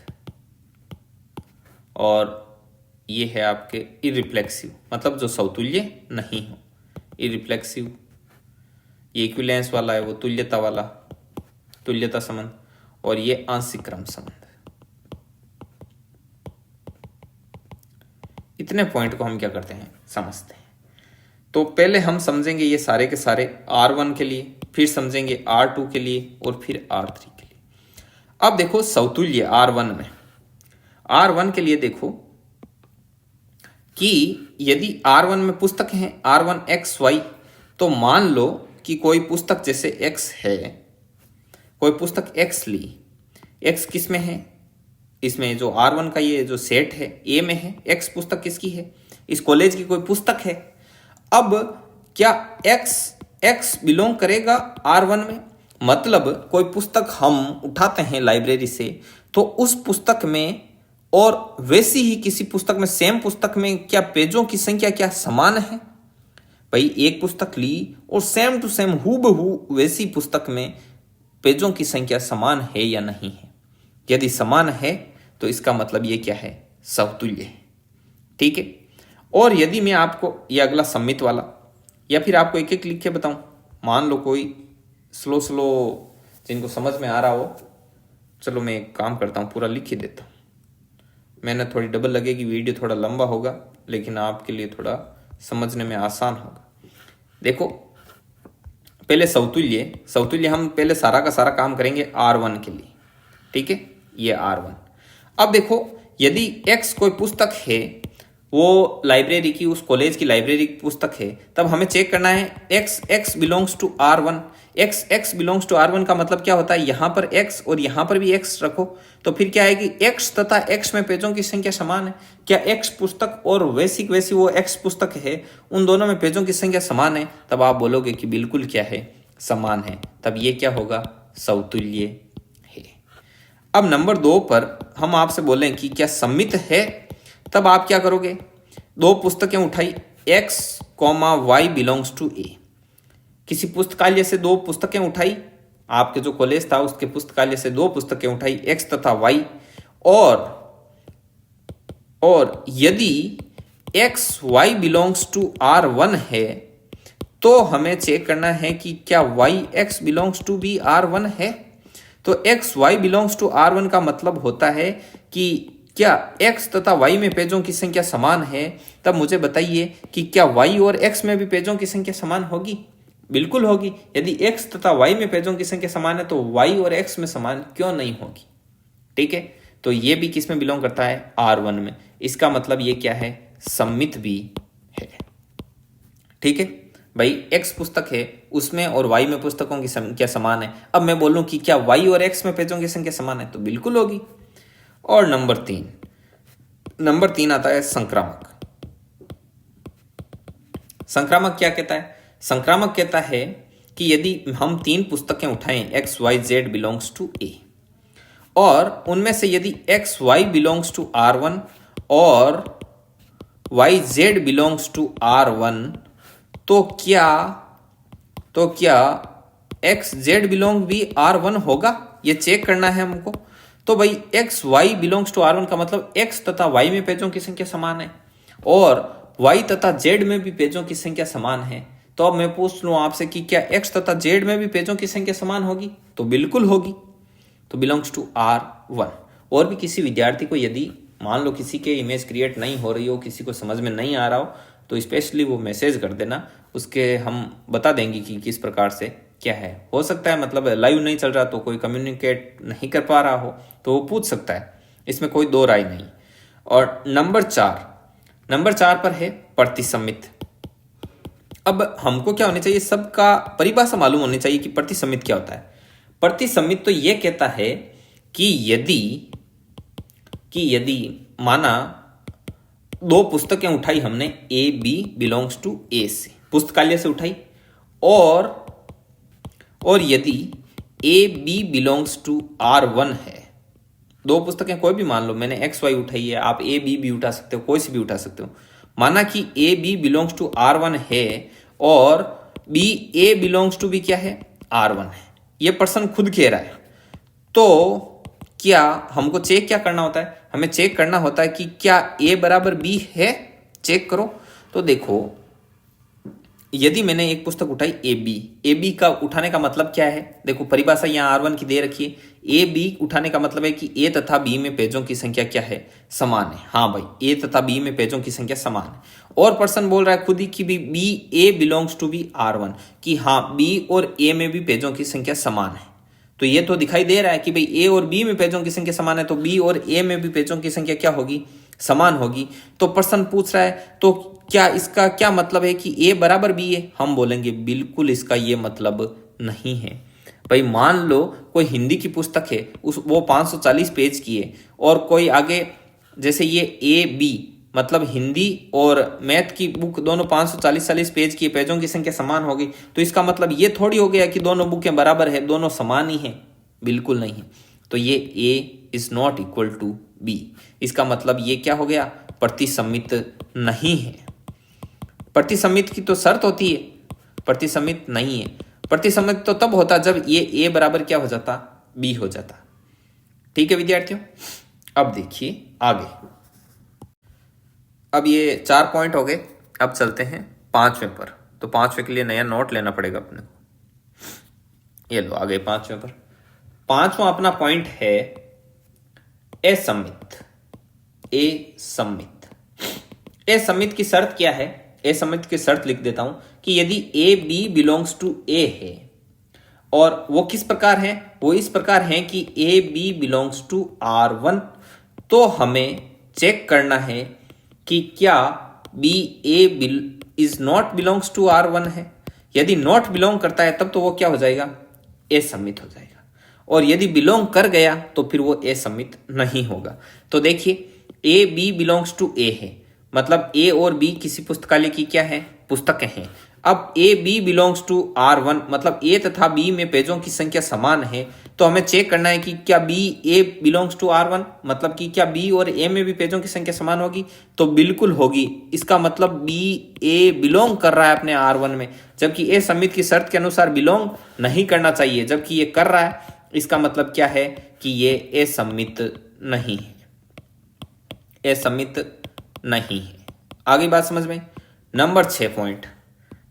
Speaker 1: और ये है आपके इरिफ्लेक्सिव, मतलब जो समतुल्य नहीं हो, इरिफ्लेक्सिव। ये इक्विवेलेंस वाला है वो तुल्यता वाला, तुल्यता संबंध, और ये आंशिक क्रम संबंध। इतने पॉइंट को हम क्या करते हैं, समझते हैं। तो पहले हम समझेंगे ये सारे के सारे R1 के लिए, फिर समझेंगे R2 के लिए और फिर R3 के लिए। अब देखो समतुल्य R1 में, R1 के लिए देखो कि यदि R1 में पुस्तक हैं R1 XY, तो मान लो कि कोई पुस्तक जैसे X है, कोई पुस्तक X ली, X किस में है, इसमें जो R1 का ये जो सेट है A में है, X पुस्तक किसकी है, इस कॉलेज की कोई पुस्तक है। अब क्या X बिलोंग करेगा R1 में, मतलब कोई पुस्तक हम उठाते हैं लाइब्रेरी से, तो उस पुस्तक में और वैसी ही किसी पुस्तक में, सेम पुस्तक में क्या पेजों की संख्या क्या समान है। भाई एक पुस्तक ली और सेम टू सेम हूबहू वैसी पुस्तक में पेजों की संख्या समान है या नहीं है। यदि समान है तो इसका मतलब ये क्या है, समतुल्य है। ठीक है। और यदि मैं आपको ये अगला सम्मित वाला, या फिर आपको एक एक लिख के बताऊं, मान लो कोई स्लो जिनको समझ में आ रहा हो, चलो मैं एक काम करता हूं, पूरा लिख ही देता हूं। मेहनत थोड़ी डबल लगेगी, वीडियो थोड़ा लंबा होगा, लेकिन आपके लिए थोड़ा समझने में आसान होगा। देखो पहले समतुल्य हम पहले सारा का सारा काम करेंगे R1 के लिए। ठीक है, ये R1। अब देखो यदि X कोई पुस्तक है, वो लाइब्रेरी की, उस कॉलेज की लाइब्रेरी की पुस्तक है, तब हमें चेक करना है X belongs to R1। X belongs to R1 का मतलब क्या होता है, यहां पर X और यहां पर भी X रखो, तो फिर क्या है कि X तथा X में पेजों की संख्या समान है। क्या X पुस्तक और वैसी वो X पुस्तक है, उन दोनों में पेजों की संख्या समान है, तब आप बोलोगे कि बिल्कुल क्या है, समान है। तब ये क्या होगा, समतुल्य है। अब नंबर 2 पर हम आपसे बोलें कि क्या सम्मित है, तब आप क्या करोगे, दो पुस्तकें उठाई, X, Y belongs to A। किसी पुस्तकालय से दो पुस्तकें उठाई, आपके जो कॉलेज था उसके पुस्तकालय से दो पुस्तकें उठाई, X तथा Y, और यदि x Y belongs to R1 है तो हमें चेक करना है कि क्या वाई एक्स बिलोंग्स टू भी R1 है। तो x Y belongs to R1 का मतलब होता है कि क्या x तथा y में पेजों की संख्या समान है। तब मुझे बताइए कि क्या y और x में भी पेजों की संख्या समान होगी। बिल्कुल होगी। यदि x तथा y में पेजों की संख्या समान है तो y और x में समान क्यों नहीं होगी। ठीक है, तो ये भी किस में बिलोंग करता है, R1 में। इसका मतलब ये क्या है, सम्मित भी है। ठीक है भाई, x पुस्तक है उसमें और y में पुस्तकों की संख्या समान है। अब मैं बोलूं कि क्या y और x में पेजों की संख्या समान है, तो बिल्कुल होगी। और नंबर तीन आता है संक्रामक। संक्रामक क्या कहता है, संक्रामक कहता है कि यदि हम 3 पुस्तकें उठाएं x y z belongs to a और उनमें से यदि x y belongs to R1 और y z belongs to R1 तो क्या x z बिलोंग भी R1 होगा, ये चेक करना है हमको। तो भाई x y belongs to R1 का मतलब x तथा y में पेजों की संख्या समान है और y तथा z में भी पेजों की संख्या समान है। तो अब मैं पूछ लूं आपसे कि क्या x तथा z में भी पेजों की संख्या समान होगी, तो बिल्कुल होगी। तो बिलोंग्स टू R1। और भी किसी विद्यार्थी को यदि मान लो किसी के इमेज क्रिएट नहीं हो रही हो, किसी को समझ में नहीं आ रहा हो, तो स्पेशली वो मैसेज कर देना, उसके हम बता देंगे कि किस प्रकार से क्या है। हो सकता है मतलब लाइव नहीं चल रहा तो कोई कम्युनिकेट नहीं कर पा रहा हो तो वो पूछ सकता है, इसमें कोई दो राय नहीं। और नंबर 4 पर है प्रतिसम्मित। अब हमको क्या होनी चाहिए, सबका परिभाषा मालूम होनी चाहिए कि प्रतिसम्मित क्या होता है। प्रतिसम्मित तो ये कहता है कि यदि माना 2 पुस्तकें उठाई हमने, ए बी बिलोंग्स टू ए से, पुस्तकालय से उठाई, और यदि A B belongs to R1 है, 2 पुस्तकें कोई भी मान लो, मैंने एक्स वाई उठाई है, आप ए बी भी उठा सकते हो, कोई सी भी उठा सकते हो। माना कि A B belongs to R1 है और बी ए बिलोंग्स टू भी क्या है, R1 है, ये पर्सन खुद कह रहा है। तो क्या हमको चेक क्या करना होता है, हमें चेक करना होता है कि क्या ए बराबर बी है। चेक करो। तो देखो, यदि मैंने एक पुस्तक उठाई ए बी का उठाने का मतलब क्या है, देखो परिभाषा यहाँ R1 की दे रखी है। ए बी उठाने का मतलब है कि ए तथा बी में पेजों की संख्या क्या है, समान है। हाँ भाई, ए तथा बी में पेजों की संख्या समान है। और पर्सन बोल रहा है खुद ही कि B A belongs to B R1, कि हाँ बी और ए में भी पेजों की संख्या समान है। तो ये तो दिखाई दे रहा है कि भाई ए और बी में पेजों की संख्या समान है, तो बी और ए में भी पेजों की संख्या क्या होगी, समान होगी। तो पर्सन पूछ रहा है तो क्या इसका क्या मतलब है कि ए बराबर बी है। हम बोलेंगे बिल्कुल इसका ये मतलब नहीं है। भाई मान लो कोई हिंदी की पुस्तक है, वो 540 पेज की है, और कोई आगे जैसे ये ए बी मतलब हिंदी और मैथ की बुक दोनों 540 पेज की, पेजों की संख्या समान होगी। तो इसका मतलब ये थोड़ी हो गया कि दोनों बुकें बराबर है, दोनों समान ही हैं, बिल्कुल नहीं है। तो ये A is not equal to B, इसका मतलब ये क्या हो गया, प्रतिसम्मित नहीं है। प्रतिसम्मित की तो शर्त होती है, प्रतिसम्मित नहीं है। प्रतिसम्मित तो तब होता जब ये ए बराबर क्या हो जाता, बी हो जाता। ठीक है विद्यार्थियों, अब देखिए आगे। अब ये 4 पॉइंट हो गए, अब चलते हैं 5वें पर। तो 5वें के लिए नया नोट लेना पड़ेगा अपने को। ये लो आ गए 5वें पर। 5वां अपना पॉइंट है असम्मित। असम्मित की शर्त क्या है, असम्मित की शर्त लिख देता हूं कि यदि A B belongs to A है, और वो किस प्रकार है, वो इस प्रकार है कि A B belongs to R1, तो हमें चेक करना है कि क्या B A is not belongs to R1 है। यदि नॉट बिलोंग करता है तब तो वो क्या हो जाएगा, असम्मित हो जाएगा। और यदि बिलोंग कर गया तो फिर वो असम्मित नहीं होगा। तो देखिए, A B belongs to A है, मतलब ए और बी किसी पुस्तकालय की क्या है, पुस्तकें हैं। अब A B belongs to R1 मतलब ए तथा बी में पेजों की संख्या समान है। तो हमें चेक करना है कि क्या B A belongs to R1, मतलब कि क्या बी और ए में भी पेजों की संख्या समान होगी। तो बिल्कुल होगी। इसका मतलब बी ए बिलोंग कर रहा है अपने R1 में, जबकि असम्मित की शर्त के अनुसार बिलोंग नहीं करना चाहिए, जबकि ये कर रहा है। इसका मतलब क्या है कि ये असम्मित नहीं है, असम्मित नहीं है। आगे बात समझ में। नंबर 6 पॉइंट,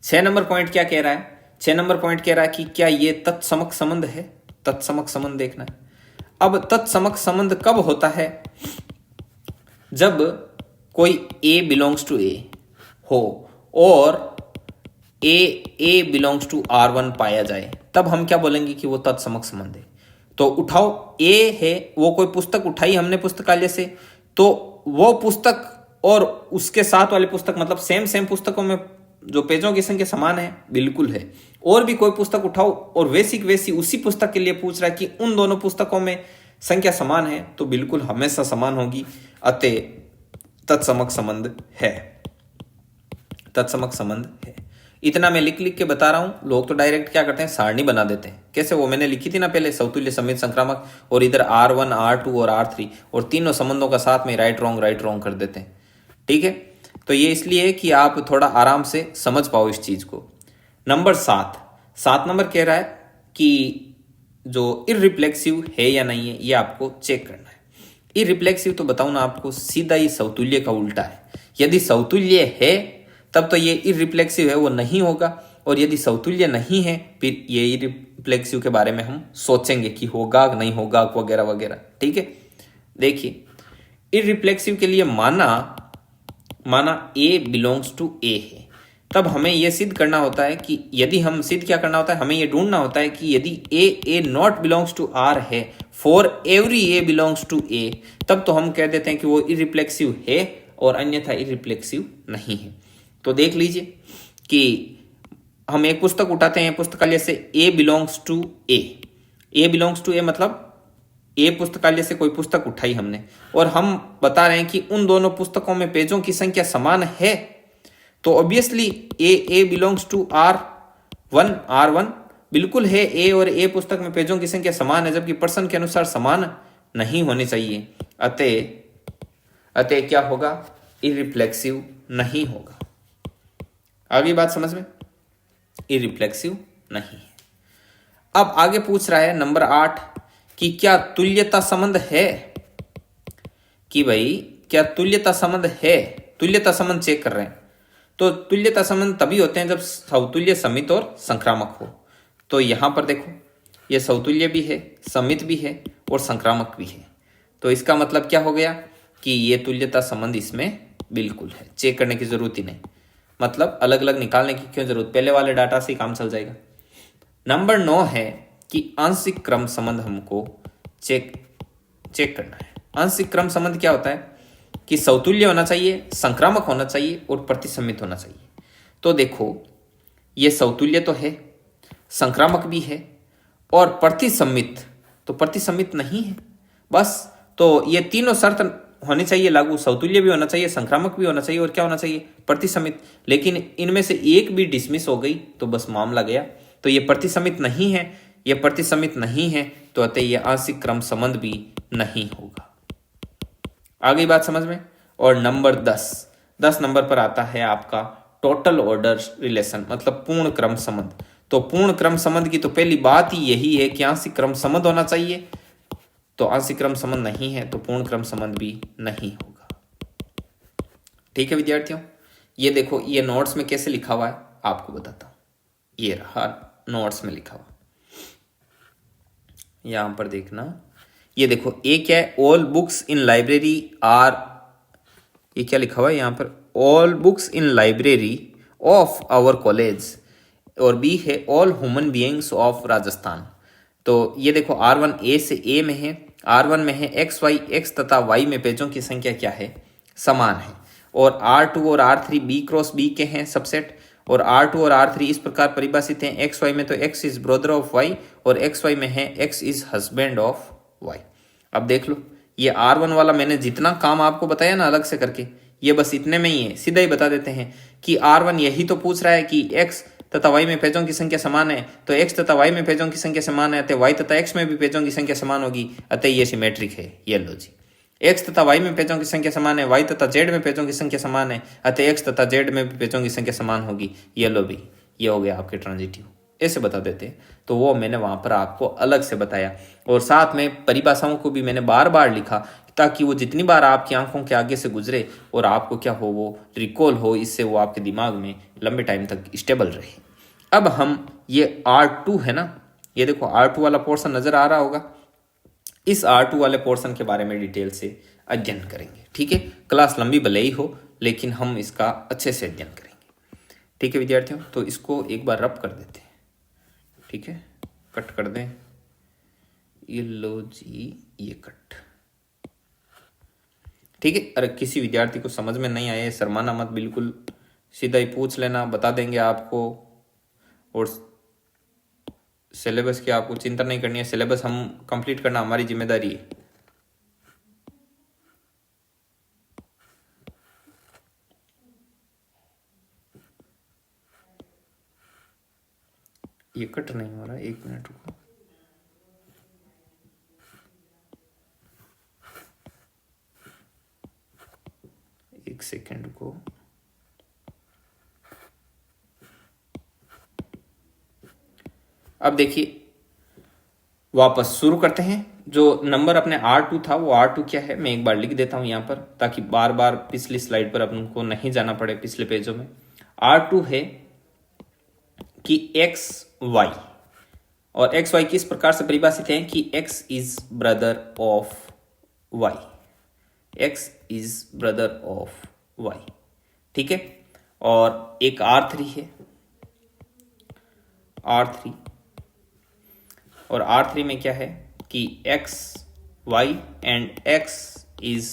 Speaker 1: 6 नंबर पॉइंट क्या कह रहा है? 6 नंबर पॉइंट कह रहा है कि क्या ये तत्समक संबंध है? तत्समक संबंध देखना है। अब तत्समक संबंध कब होता है? जब कोई A बिलोंग्स टू A हो और A बिलोंग्स टू R1 पाया जाए, तब हम क्या बोलेंगे कि वो तत्समक संबंध है। तो उठाओ, A है, वो कोई पुस्तक उठाई हमने पुस्तकालय से, तो वो पुस्तक और उसके साथ वाली पुस्तक, मतलब सेम पुस्तकों में जो पेजों की संख्या समान है, बिल्कुल है। और भी कोई पुस्तक उठाओ और वैसी उसी पुस्तक के लिए पूछ रहा है कि उन दोनों पुस्तकों में संख्या समान है, तो बिल्कुल हमेशा समान होगी, अतः तत्समक संबंध है। तत्समक संबंध है। इतना मैं लिख के बता रहा हूं। लोग तो डायरेक्ट क्या करते हैं, सारणी बना देते हैं। कैसे? वो मैंने लिखी थी ना पहले, समतुल्य, समित, संक्रामक, और इधर R1 R2 और R3, और तीनों संबंधों का साथ में राइट रॉन्ग कर देते हैं। ठीक है, तो ये इसलिए कि आप थोड़ा आराम से समझ पाओ इस चीज को। नंबर 7 नंबर कह रहा है कि जो इररिफ्लेक्सिव है या नहीं है, ये आपको चेक करना है। इररिफ्लेक्सिव तो बताऊं ना आपको, सीधा ही समतुल्य का उल्टा है। यदि समतुल्य है तब तो ये इररिफ्लेक्सिव है, वो नहीं होगा, और यदि समतुल्य नहीं है फिर ये इररिफ्लेक्सिव के बारे में हम सोचेंगे कि होगा नहीं होगा वगैरह वगैरह। ठीक है, देखिए इररिफ्लेक्सिव के लिए माना A बिलोंग्स टू A है, तब हमें यह सिद्ध करना होता है कि यदि हम सिद्ध क्या करना होता है, हमें यह ढूंढना होता है कि यदि A not belongs to R है, for every A belongs to A, तब तो हम कह देते हैं कि वो इररिफ्लेक्सिव है और अन्यथा इररिफ्लेक्सिव नहीं है। तो देख लीजिए कि हम एक पुस्तक उठाते हैं पुस्तकालय से, A बिलोंग्स टू A मतलब A पुस्तकालय से कोई पुस्तक उठाई हमने, और हम बता रहे हैं कि उन दोनों पुस्तकों में पेजों की संख्या समान है, तो obviously A belongs to R1 बिल्कुल है। A और A पुस्तक में पेजों की संख्या समान है, जबकि प्रश्न के अनुसार समान नहीं होनी चाहिए, अतः क्या होगा? इररिफ्लेक्सिव नहीं होगा। आगे बात समझ में, इररिफ्लेक्सिव नहीं है। अब आगे पूछ रहा है नंबर 8 कि क्या तुल्यता संबंध है, कि भाई क्या तुल्यता संबंध है? तुल्यता संबंध चेक कर रहे हैं। तो तुल्यता संबंध तभी होते हैं जब समतुल्य, समित और संक्रामक हो। तो यहां पर देखो, ये समतुल्य भी है, समित भी है और संक्रामक भी है। तो इसका मतलब क्या हो गया कि ये तुल्यता संबंध इसमें बिल्कुल है, चेक करने की जरूरत ही नहीं। मतलब अलग अलग निकालने की क्यों जरूरत, पहले वाले डाटा से काम चल जाएगा। नंबर 9 है कि आंशिक क्रम संबंध हमको चेक करना है। आंशिक क्रम संबंध क्या होता है कि समतुल्य होना चाहिए, संक्रामक होना चाहिए और प्रतिसमित होना चाहिए। तो देखो, ये समतुल्य तो है, संक्रामक भी है, और प्रतिसमित तो प्रतिसमित नहीं है बस। तो ये तीनों शर्त होनी चाहिए लागू, समतुल्य भी होना चाहिए, संक्रामक भी होना चाहिए, और क्या होना चाहिए? प्रतिसमित। लेकिन इनमें से एक भी डिसमिस हो गई तो बस मामला गया। तो ये प्रतिसमित नहीं है, ये प्रतिसमित नहीं है, तो अतः ये आंशिक क्रम संबंध भी नहीं होगा। आगे बात समझ में। और नंबर 10 नंबर पर आता है आपका टोटल ऑर्डर रिलेशन, मतलब पूर्ण क्रम संबंध। तो पूर्ण क्रम संबंध की तो पहली बात ही यही है कि आंशिक क्रम संबंध होना चाहिए। तो आंशिक क्रम संबंध नहीं है तो पूर्ण क्रम संबंध भी नहीं होगा। ठीक है विद्यार्थियों, ये देखो, ये नोट्स में कैसे लिखा हुआ है आपको बताता हूं। ये रहा नोट्स में लिखा हुआ, यहां पर देखना। ये देखो, ए क्या है? All books in library are, ये क्या लिखा हुआ है यहां पर? All books in library of our college. और बी है all human beings of Rajasthan. तो ये देखो, R1 A से A में है, R1 में है X तथा Y में पेजों की संख्या क्या है? समान है। और R2 और R3 B क्रॉस B के हैं सबसेट, और R2 और R3 इस प्रकार परिभाषित हैं। XY में तो X is brother of Y, और XY में है X is husband of Y। अब देख लो, ये R1 वाला मैंने जितना काम आपको बताया ना अलग से करके, ये बस इतने में ही है। सीधा ही बता देते हैं कि R1 यही तो पूछ रहा है कि X तथा Y में पेजों की संख्या समान है, तो X तथा Y में पेजों की संख्या समान है, अतः Y तथा X में भी पेजों की संख्या समान होगी, अतः ये सिमेट्रिक है। ये लो जी, X तथा Y में पेजों की संख्या समान है, Y तथा Z में पेजों की संख्या समान है, अतः X तथा Z में भी पेजों की संख्या समान होगी। ये लो भी, ये हो गया आपके ट्रांजिटिव। ऐसे बता देते हैं, तो वो मैंने वहां पर आपको अलग से बताया। और साथ में परिभाषाओं को भी मैंने बार बार लिखा ताकि वो जितनी बार आपकी आंखों के आगे से गुजरे और आपको क्या हो, वो रिकॉल हो, इससे वो आपके दिमाग में लंबे टाइम तक स्टेबल रहे। अब हम ये R2 है ना, ये देखो R2 वाला पोर्शन नजर आ रहा होगा, इस R2 वाले पोर्शन के बारे में डिटेल से अध्ययन करेंगे। ठीक है, क्लास लंबी भले ही हो लेकिन हम इसका अच्छे से अध्ययन करेंगे। ठीक है विद्यार्थियों, तो इसको एक बार रब कर देते हैं। ठीक है, कट कर दें, ये लो जी, ये कट। ठीक है, अरे किसी विद्यार्थी को समझ में नहीं आए शर्माना मत, बिल्कुल सीधा ही पूछ लेना, बता देंगे आपको। और सिलेबस की आपको चिंता नहीं करनी है, सिलेबस हम कंप्लीट करना हमारी जिम्मेदारी है। ये कट नहीं हो रहा, 1 मिनट रुको। एक सेकेंड को, अब देखिए वापस शुरू करते हैं। जो नंबर अपने R2 था वो R2 क्या है, मैं एक बार लिख देता हूं यहां पर, ताकि बार बार पिछली स्लाइड पर अपन को नहीं जाना पड़े पिछले पेजों में। R2 है कि XY, और XY किस प्रकार से परिभाषित है कि X is brother of Y, X is brother of Y। ठीक है, और एक R3 है, R3, और R3 में क्या है कि X, Y and X is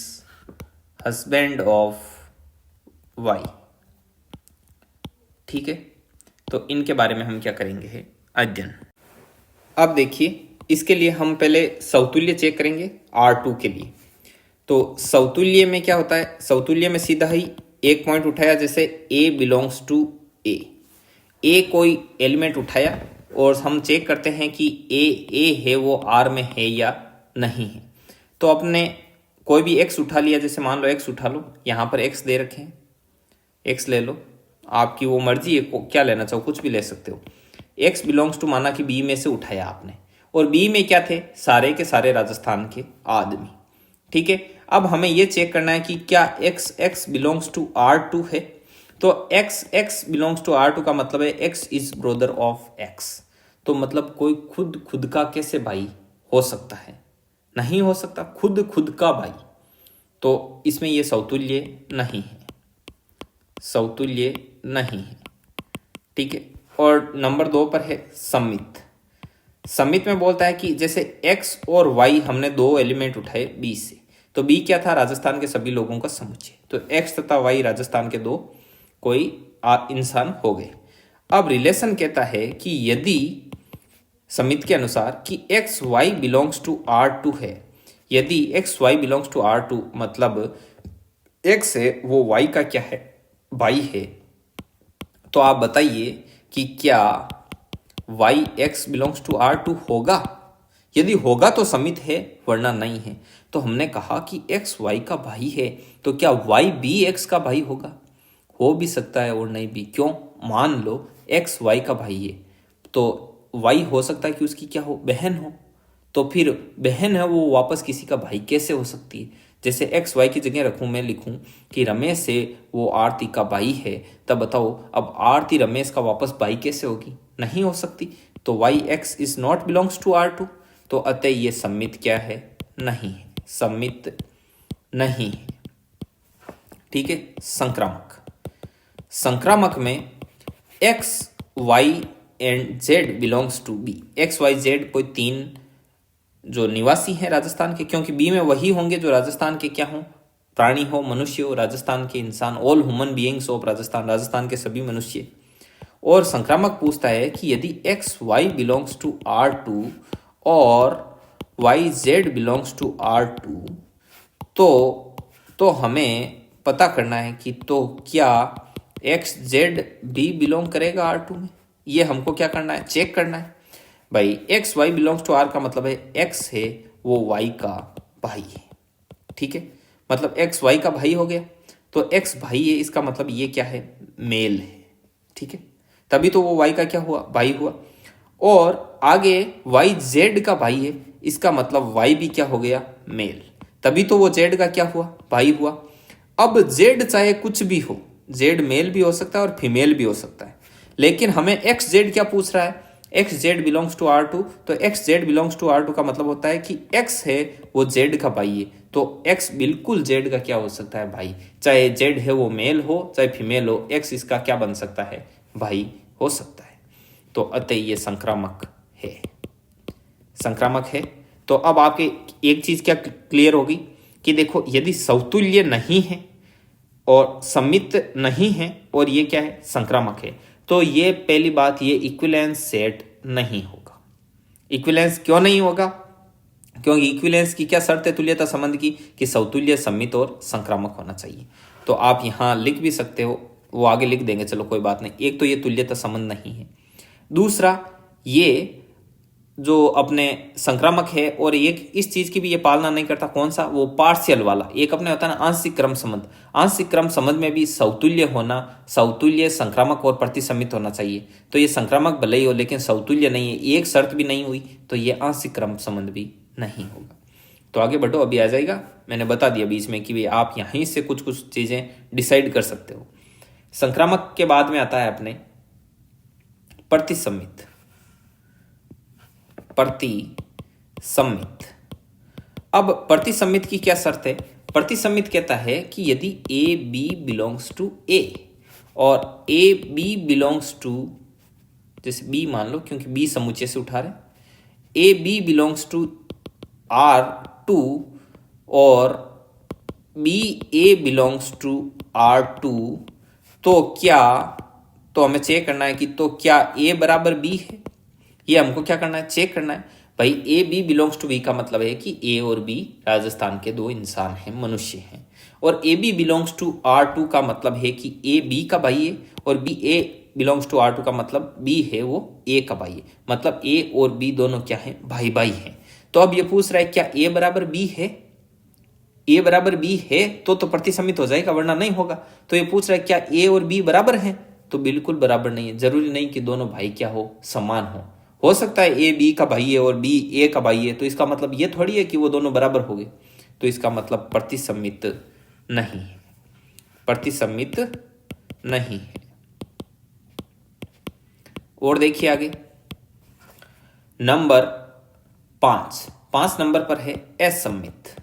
Speaker 1: husband of Y। ठीक है, तो इनके बारे में हम क्या करेंगे है अध्ययन। अब देखिए, इसके लिए हम पहले समतुल्य चेक करेंगे R2 के लिए। तो समतुल्य में क्या होता है, समतुल्य में सीधा ही एक पॉइंट उठाया, जैसे A belongs to A, A कोई एलिमेंट उठाया और हम चेक करते हैं कि A है वो R में है या नहीं है। तो अपने कोई भी X उठा लिया, जैसे मान लो X उठा लो, यहाँ पर X दे रखे हैं, X ले लो, आपकी वो मर्जी है, क्या लेना चाहो कुछ भी ले सकते हो। X बिलोंग्स टू माना कि B में से उठाया आपने, और B में क्या थे, सारे के सारे राजस्थान के आदमी। ठीक है, अब हमें ये चेक करना है कि क्या X बिलोंग्स टू R2 है। तो X बिलोंग्स टू R2 का मतलब है X is brother of X। तो मतलब कोई खुद का कैसे भाई हो सकता है, नहीं हो सकता, खुद का भाई। तो इसमें ये समतुल्य नहीं है, समतुल्य नहीं है। ठीक है, और नंबर 2 पर है सम्मित। सम्मित में बोलता है कि जैसे X और Y हमने 2 एलिमेंट उठाए B से, तो B क्या था, राजस्थान के सभी लोगों का समुच्चय। तो X तथा Y राजस्थान के 2 कोई इंसान हो गए। अब रिलेशन कहता है कि यदि समित के अनुसार कि XY बिलोंग्स टू R2 है, यदि XY बिलोंग्स टू R2 मतलब X है वो Y का क्या है, भाई है, तो आप बताइए कि क्या Y X belongs to R2 होगा। यदि होगा तो समित है, वरना नहीं है। तो हमने कहा कि X Y का भाई है, तो क्या Y भी X का भाई होगा, हो भी सकता है और नहीं भी। क्यों, मान लो X Y का भाई है, तो Y हो सकता है कि उसकी क्या हो, बहन हो। तो फिर बहन है वो वापस किसी का भाई कैसे हो सकती है। जैसे XY की जगह रखूं, मैं लिखूं कि रमेश से वो आरती का भाई है, तब बताओ अब आरती रमेश का वापस भाई कैसे होगी, नहीं हो सकती। तो YX is not belongs to R2, तो अतः ये सम्मित क्या है, नहीं है, सम्मित नहीं है। ठीक है, संक्रामक। संक्रामक में X Y and Z belongs to B। X Y Z कोई 3 जो निवासी हैं राजस्थान के, क्योंकि B में वही होंगे जो राजस्थान के क्या हो, प्राणी हो, मनुष्य हो, राजस्थान के इंसान, all human beings of Rajasthan, Rajasthan के सभी मनुष्य। और संक्रामक पूछता है कि यदि X Y belongs to R2 और Y Z belongs to R2, तो हमें पता करना है कि तो क्या X Z भी बिलोंग करेगा R2 में। ये हमको क्या करना है, चेक करना है भाई। X Y belongs to R का मतलब है X है वो Y का भाई है। ठीक है, मतलब X Y का भाई हो गया, तो X भाई है, इसका मतलब ये क्या है, मेल है। ठीक है, तभी तो वो Y का क्या हुआ, भाई हुआ। और आगे Y Z का भाई है, इसका मतलब Y भी क्या हो गया, मेल। तभी तो वो जेड का क्या हुआ, भाई हुआ। अब जेड चाहे कुछ भी हो, जेड मेल भी हो सकता है और फीमेल भी हो सकता है, लेकिन हमें एक्स जेड क्या पूछ रहा है, x Z belongs to R2। तो x Z belongs to R2 का मतलब होता है कि एक्स है वो जेड का भाई है, तो एक्स बिल्कुल जेड का क्या हो सकता है, भाई। चाहे जेड है वो मेल हो चाहे फीमेल हो, एक्स इसका क्या बन सकता है, भाई हो सकता है। तो अतः ये संक्रामक है, संक्रामक है। तो अब आपके एक चीज क्या क्लियर होगी कि देखो, यदि समतुल्य नहीं है और सममित नहीं है और ये क्या है, संक्रामक है, तो ये पहली बात, ये इक्विवेलेंस सेट नहीं होगा। इक्विवेलेंस क्यों नहीं होगा, क्योंकि इक्विवेलेंस की क्या शर्त है तुल्यता संबंध की, कि समतुल्य, सममित और संक्रामक होना चाहिए। तो आप यहां लिख भी सकते हो, वो आगे लिख देंगे, चलो कोई बात नहीं। एक तो ये तुल्यता संबंध नहीं है, दूसरा ये जो अपने संक्रामक है और एक इस चीज की भी ये पालना नहीं करता, कौन सा, वो पार्शियल वाला। एक अपने होता है ना आंशिक क्रम संबंध, आंशिक क्रम संबंध में भी समतुल्य होना, समतुल्य, संक्रामक और प्रतिसम्मित होना चाहिए। तो ये संक्रामक भले ही हो लेकिन समतुल्य नहीं है, एक शर्त भी नहीं हुई, तो ये आंशिक क्रम संबंध भी नहीं होगा। तो आगे बढ़ो, अभी आ जाएगा, मैंने बता दिया बीच में कि भाई आप यहीं से कुछ कुछ चीजें डिसाइड कर सकते हो। संक्रामक के बाद में आता है अपने प्रतिसम्मित। प्रतिसम्मित, अब प्रतिसम्मित की क्या शर्त है, प्रतिसम्मित कहता है कि यदि A B belongs to A और ए बी बिलोंग्स टू, जैसे बी मान लो क्योंकि बी समुच्चय से उठा रहे, A B belongs to R2 और B A belongs to R2, तो क्या, तो हमें चेक करना है कि तो क्या ए बराबर बी है, ये हमको क्या करना है, चेक करना है। भाई A B belongs to B का मतलब है कि ए और बी राजस्थान के दो इंसान हैं, मनुष्य हैं, और A B belongs to R2 का मतलब है कि ए बी का भाई है और B A belongs to R2 का मतलब बी है वो ए का भाई है, मतलब ए और बी दोनों क्या है, भाई भाई हैं। तो अब ये पूछ रहा है क्या ए बराबर बी है, ए बराबर बी है तो प्रतिसम्मित हो जाएगा, वरना नहीं होगा। तो ये पूछ रहा है क्या ए और बी बराबर हैं, तो बिल्कुल बराबर नहीं है। जरूरी नहीं कि दोनों भाई क्या हो, समान हो सकता है ए बी का भाई है और बी ए का भाई है, तो इसका मतलब ये थोड़ी है कि वो दोनों बराबर हो गए। तो इसका मतलब प्रतिसम्मित नहीं है, प्रतिसम्मित नहीं है। और देखिए आगे नंबर 5 नंबर पर है असम्मित।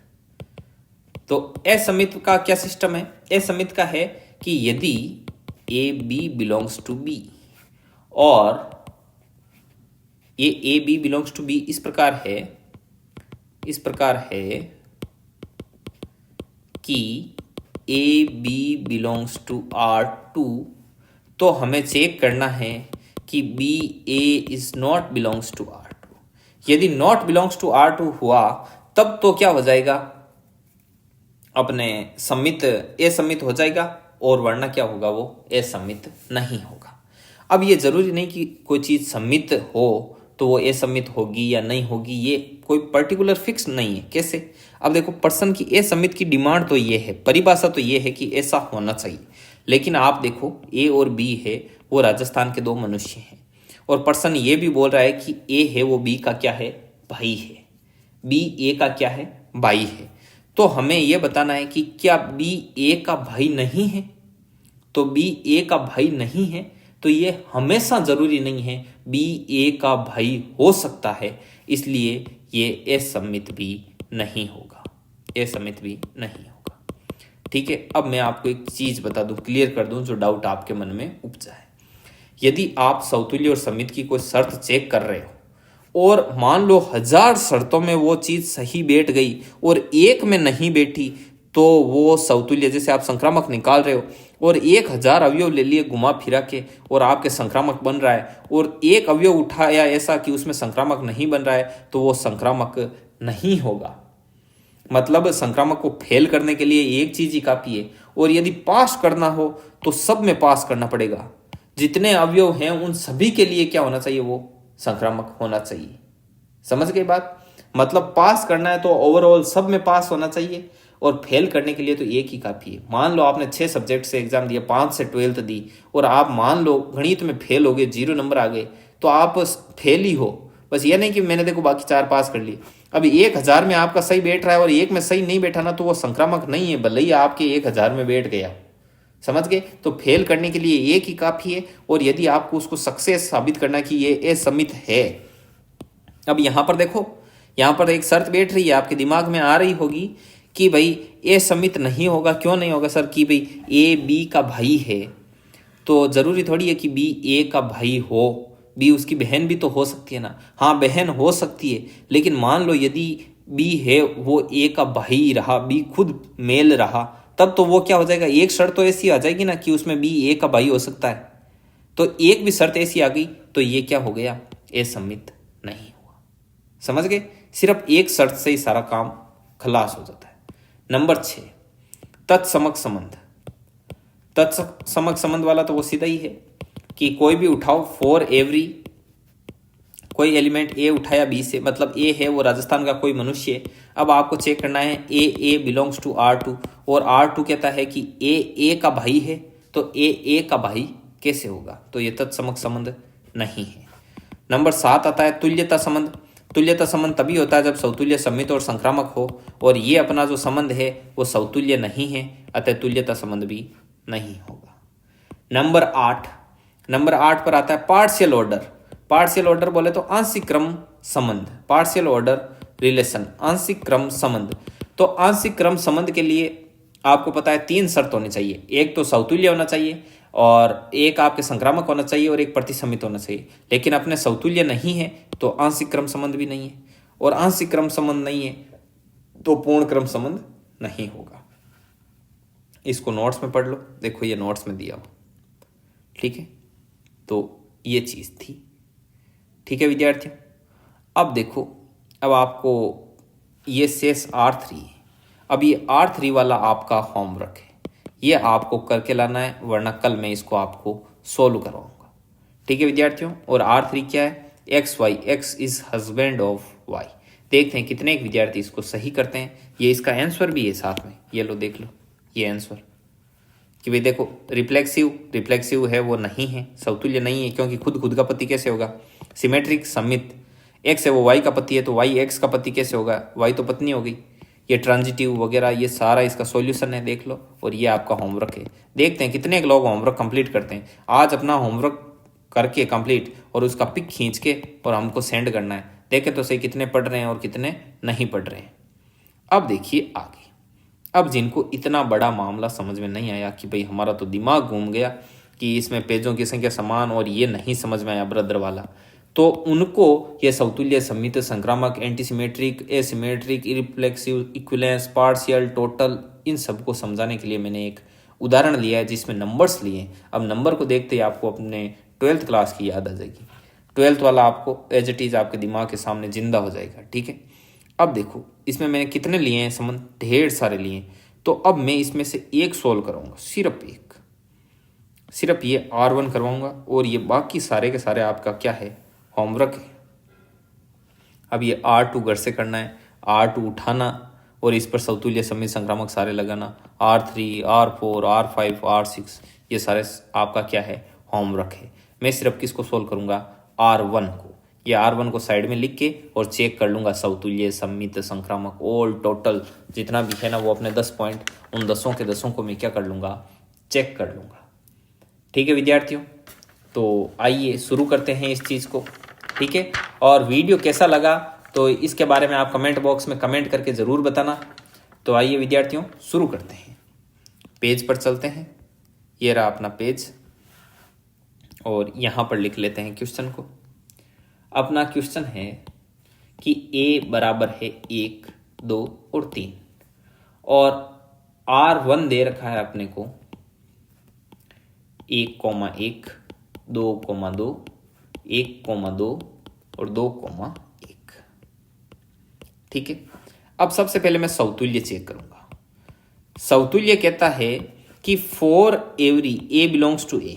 Speaker 1: तो असम्मित का क्या सिस्टम है, असम्मित का है कि यदि A B belongs to B और ये A B belongs to B इस प्रकार है कि A B belongs to R2, तो हमें चेक करना है कि B A is not belongs to R2। यदि नॉट बिलोंग्स टू R2 हुआ तब तो क्या हो जाएगा, अपने सम्मित, असम्मित हो जाएगा, और वरना क्या होगा, वो असम्मित नहीं होगा। अब ये जरूरी नहीं कि कोई चीज सम्मित हो तो वो असम्मित होगी या नहीं होगी, ये कोई पर्टिकुलर फिक्स नहीं है। कैसे, अब देखो पर्सन की असम्मित की डिमांड तो ये है, परिभाषा तो ये है कि ऐसा होना चाहिए, लेकिन आप देखो ए और बी है वो राजस्थान के दो मनुष्य हैं, और पर्सन ये भी बोल रहा है कि ए है वो बी का क्या है, भाई है, बी ए का क्या है, भाई है। तो हमें यह बताना है कि क्या बी ए का भाई नहीं है, तो बी ए का भाई नहीं है तो ये हमेशा जरूरी नहीं है, बी ए का भाई हो सकता है, इसलिए ये असम्मित भी नहीं होगा, असम्मित भी नहीं होगा। ठीक है, अब मैं आपको एक चीज बता दूं, क्लियर कर दूं जो डाउट आपके मन में उपजा है। यदि आप समतुल्य और सम्मित की कोई शर्त चेक कर रहे हो और मान लो 1000 शर्तों में वो चीज सही बैठ गई और एक में नहीं बैठी, तो वो समतुल्य, जैसे आप संक्रामक निकाल रहे हो और 1000 अवयव ले लिए घुमा फिरा के और आपके संक्रामक बन रहा है, और एक अवयव उठाया ऐसा कि उसमें संक्रामक नहीं बन रहा है, तो वो संक्रामक नहीं होगा। मतलब संक्रामक को फेल करने के लिए एक चीज ही काफी है, और यदि पास करना हो तो सब में पास करना पड़ेगा। जितने अवयव हैं उन सभी के लिए क्या होना चाहिए, वो संक्रामक होना चाहिए। समझ गए बात, मतलब पास करना है तो ओवरऑल सब में पास होना चाहिए, और फेल करने के लिए तो एक ही काफी है। मान लो आपने 6 सब्जेक्ट से एग्जाम दिया, 5 से 12th दी, और आप मान लो गणित में फेल हो गए, 0 नंबर आ गए, तो आप फेल ही हो। बस ये नहीं कि मैंने देखो बाकी 4 पास कर लिए, अब 1000 में आपका सही बैठ रहा है और एक में सही नहीं बैठा ना, तो वो संक्रामक नहीं है, भले ही आपके 1000 में बैठ गया। समझ गए? तो फेल करने के लिए एक ही काफी है, और यदि आपको उसको सक्सेस साबित करना कि ये असमित है। अब यहां पर देखो, यहां पर एक शर्त बैठ रही है, आपके दिमाग में आ रही होगी कि भाई असमित नहीं होगा। क्यों नहीं होगा सर? कि भाई ए बी का भाई है, तो जरूरी थोड़ी है कि बी ए का भाई हो, बी उसकी बहन भी तो हो सकती है ना। हाँ, बहन हो सकती है, लेकिन मान लो यदि बी है वो ए का भाई रहा, बी खुद मेल रहा, तब तो वो क्या हो जाएगा, एक शर्त तो ऐसी आ जाएगी ना कि उसमें बी ए का भाई हो सकता है। तो एक भी शर्त ऐसी आ गई तो ये क्या हो गया, असमित नहीं हुआ। समझ गए? सिर्फ एक शर्त से ही सारा काम खलास हो जाता है। नंबर 6, तत्समक संबंध। तत्समक संबंध वाला तो वो सीधा ही है कि कोई भी उठाओ, फॉर एवरी, कोई एलिमेंट ए उठाया बी से, मतलब ए है वो राजस्थान का कोई मनुष्य है। अब आपको चेक करना है ए बिलोंग्स टू R2, और R2 कहता है कि ए का भाई है, तो ए का भाई कैसे होगा? तो ये तत्समक संबंध नहीं है। नंबर 7 आता है तुल्यता संबंध। तुल्यता संबंध तभी होता है जब समतुल्य समित और संक्रामक हो, और ये अपना जो संबंध है वो समतुल्य नहीं है, अतः तुल्यता संबंध भी नहीं होगा। नंबर 8 पर आता है पार्शियल ऑर्डर। पार्शियल ऑर्डर बोले तो आंशिक क्रम संबंध, पार्शियल ऑर्डर रिलेशन, आंशिक क्रम संबंध। तो आंशिक क्रम संबंध के लिए आपको पता है 3 शर्त होनी चाहिए। एक तो समतुल्य होना चाहिए, और एक आपके संक्रामक होना चाहिए, और एक प्रतिसमित होना चाहिए। लेकिन अपने समतुल्य नहीं है तो आंशिक क्रम संबंध भी नहीं है, और आंशिक क्रम संबंध नहीं है तो पूर्ण क्रम संबंध नहीं होगा। इसको नोट्स में पढ़ लो, देखो ये नोट्स में दिया हो, ठीक है। तो ये चीज थी, ठीक है विद्यार्थियों। अब देखो, अब आपको ये शेष R3 है। अब ये R3 वाला आपका होमवर्क है, ये आपको करके लाना है, वरना कल मैं इसको आपको सोल्व करवाऊंगा, ठीक है विद्यार्थियों। और R3 क्या है? x is husband of y। देखते हैं कितने एक विद्यार्थी इसको सही करते हैं। ये इसका आंसर भी है साथ में, ये लो देख लो ये आंसर, कि भाई देखो रिफ्लेक्सिव है वो नहीं है, समतुल्य नहीं है, क्योंकि खुद का पति कैसे होगा? सिमेट्रिक समित, x है वो y का पति है, तो y x का पति कैसे होगा? y तो पत्नी हो गई। ये ट्रांजिटिव वगैरह ये सारा इसका सॉल्यूशन है, देख लो। और ये आपका होमवर्क है। देखते हैं कितने लोग होमवर्क कंप्लीट करते हैं। आज अपना होमवर्क करके कंप्लीट, और उसका पिक खींच के और हमको सेंड करना है। देखें तो सही कितने पढ़ रहे हैं और कितने नहीं पढ़ रहे हैं। अब देखिए आगे, अब जिनको इतना बड़ा मामला समझ में नहीं आया कि भाई हमारा तो दिमाग घूम गया कि इसमें पेजों की संख्या समान और ये नहीं समझ में आया ब्रदर वाला, तो उनको ये समतुल्य, समित, संक्रामक, antisymmetric, asymmetric, irreflexive, equivalence, partial, total, इन सबको समझाने के लिए मैंने एक उदाहरण लिया है जिसमें नंबर्स लिए। अब नंबर को देखते ही आपको अपने 12th क्लास की याद आ जाएगी। 12th वाला आपको एज इट इज आपके दिमाग के सामने जिंदा हो जाएगा, ठीक है। अब देखो इसमें मैंने कितने लिए हैं संबंध, ढेर सारे लिए हैं। तो अब मैं इसमें से एक सोल्व कराऊंगा, सिर्फ ये R1 करवाऊंगा, और ये बाकी सारे के सारे आपका क्या है, होमवर्क है। अब ये R2 घर से करना है, R2 उठाना और इस पर समतुल्य समित, संक्रामक सारे लगाना, R3, R4, R5, R6, ये सारे आपका क्या है, होमवर्क है। मैं सिर्फ किसको सोल्व करूंगा, R1 को। ये R1 को साइड में लिख के और चेक कर लूंगा समतुल्य, समित, संक्रामक, ऑल टोटल जितना भी है ना, वो अपने 10 पॉइंट, उन 10 को मैं क्या कर लूंगा, चेक कर लूंगा, ठीक है विद्यार्थियों। तो आइए शुरू करते हैं इस चीज़ को, ठीक है। और वीडियो कैसा लगा तो इसके बारे में आप कमेंट बॉक्स में कमेंट करके ज़रूर बताना। तो आइए विद्यार्थियों शुरू करते हैं, पेज पर चलते हैं। ये रहा अपना पेज, और यहाँ पर लिख लेते हैं क्वेश्चन को। अपना क्वेश्चन है कि a बराबर है 1, 2 और 3, और R1 दे रखा है अपने को 1,1, 2,2, 1,2 और 2,1, ठीक है। अब सबसे पहले मैं समतुल्य चेक करूंगा। समतुल्य कहता है कि for every a belongs to a,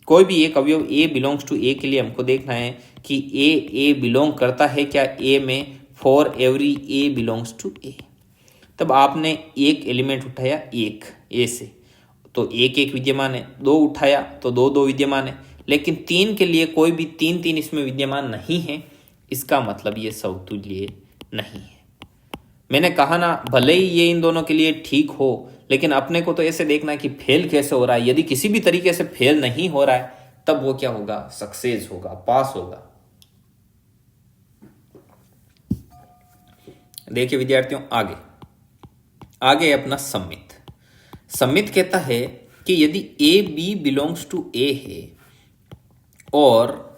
Speaker 1: कोई भी एक अवयव a बिलोंग्स टू a के लिए हमको देखना है कि a बिलोंग करता है क्या a में, for every a belongs to a। तब आपने एक एलिमेंट उठाया एक a से, तो एक विद्यमान है, 2 उठाया तो 2 विद्यमान है, लेकिन 3 के लिए कोई भी 3 इसमें विद्यमान नहीं है। इसका मतलब ये समतुल्य नहीं है। मैंने कहा ना, भले ही ये इन दोनों के लिए ठीक हो, लेकिन अपने को तो ऐसे देखना है कि फेल कैसे हो रहा है। यदि किसी भी तरीके से फेल नहीं हो रहा है तब वो क्या होगा, सक्सेस होगा, पास होगा। देखिए विद्यार्थियों, आगे आगे अपना सम्मित। सम्मित कहता है कि यदि A B belongs to A है और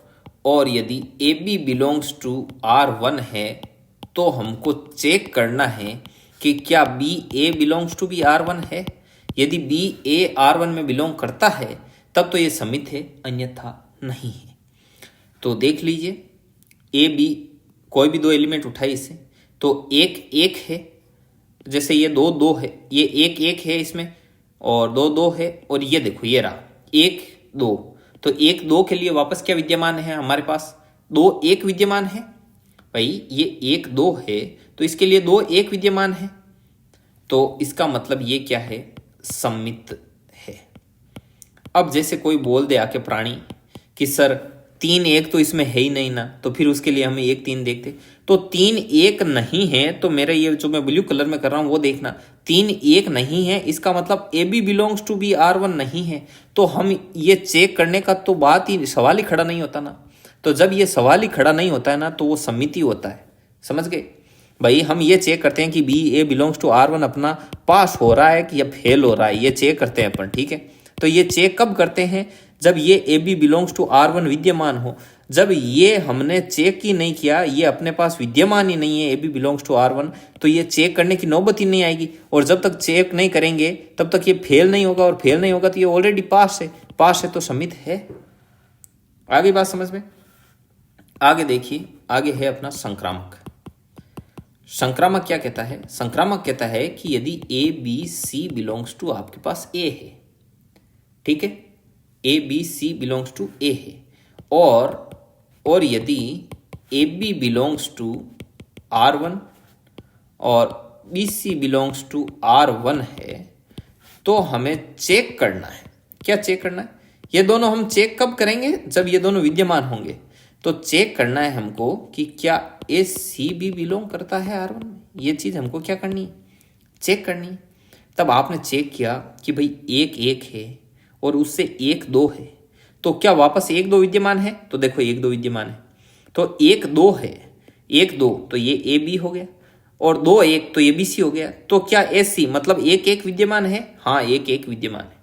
Speaker 1: यदि A B belongs to R1 है, तो हमको चेक करना है कि क्या B A belongs to B R1 है। यदि बी ए R1 में बिलोंग करता है तब तो ये सम्मित है, अन्यथा नहीं है। तो देख लीजिए, ए बी कोई भी दो एलिमेंट उठाए इसे, तो एक एक है, जैसे ये दो दो है, ये एक एक है इसमें, और दो दो है, और ये देखो ये रहा एक दो। तो एक दो के लिए वापस क्या विद्यमान है हमारे पास, दो एक विद्यमान है। भाई ये एक दो है तो इसके लिए दो एक विद्यमान है, तो इसका मतलब ये क्या है, सम्मित है। अब जैसे कोई बोल दे आके प्राणी कि सर तीन एक तो इसमें है ही नहीं ना, तो फिर उसके लिए हमें एक तीन देखते। तो तीन एक नहीं है, तो मेरा ये जो मैं ब्लू कलर में कर रहा हूं वो देखना, तीन एक नहीं है, इसका मतलब a B belongs to B R1 नहीं है। तो हम ये चेक करने का तो बात ही, सवाल ही खड़ा नहीं होता ना। तो जब ये सवाल ही खड़ा नहीं होता है ना, तो वो सम्मिति होता है। समझ गए भाई, हम ये चेक करते हैं कि B A belongs to R1 अपना पास हो रहा है कि या फेल हो रहा है, ये चेक करते हैं अपन, ठीक है। तो ये चेक कब करते हैं, जब ये A B belongs to R1 विद्यमान हो। जब ये हमने चेक ही नहीं किया, ये अपने पास विद्यमान ही नहीं है A B belongs to R1, तो ये चेक करने की नौबत ही नहीं आएगी। और जब तक चेक नहीं करेंगे तब तक ये फेल नहीं होगा, और फेल नहीं होगा तो ये ऑलरेडी पास है, पास है तो सम्मित है। आगे बात समझ में। आगे देखिए, आगे है अपना संक्रामक। संक्रामक क्या कहता है, संक्रामक कहता है कि यदि A B C belongs to आपके पास ए है, ठीक है, A B C belongs to A है, और यदि A B belongs to R1 और B C belongs to R1 है, तो हमें चेक करना है। क्या चेक करना है, ये दोनों हम चेक कब करेंगे, जब ये दोनों विद्यमान होंगे। तो चेक करना है हमको कि क्या ए सी भी बिलोंग करता है R1 में, ये चीज हमको क्या करनी है, चेक करनी है। तब आपने चेक किया कि भाई एक एक है और उससे एक दो है, तो क्या वापस एक दो विद्यमान है, तो देखो एक दो विद्यमान है, तो एक दो है, एक दो तो ये ए बी हो गया, और दो एक तो ये बी सी हो गया। तो क्या ए सी मतलब एक एक विद्यमान है, हाँ एक एक विद्यमान है।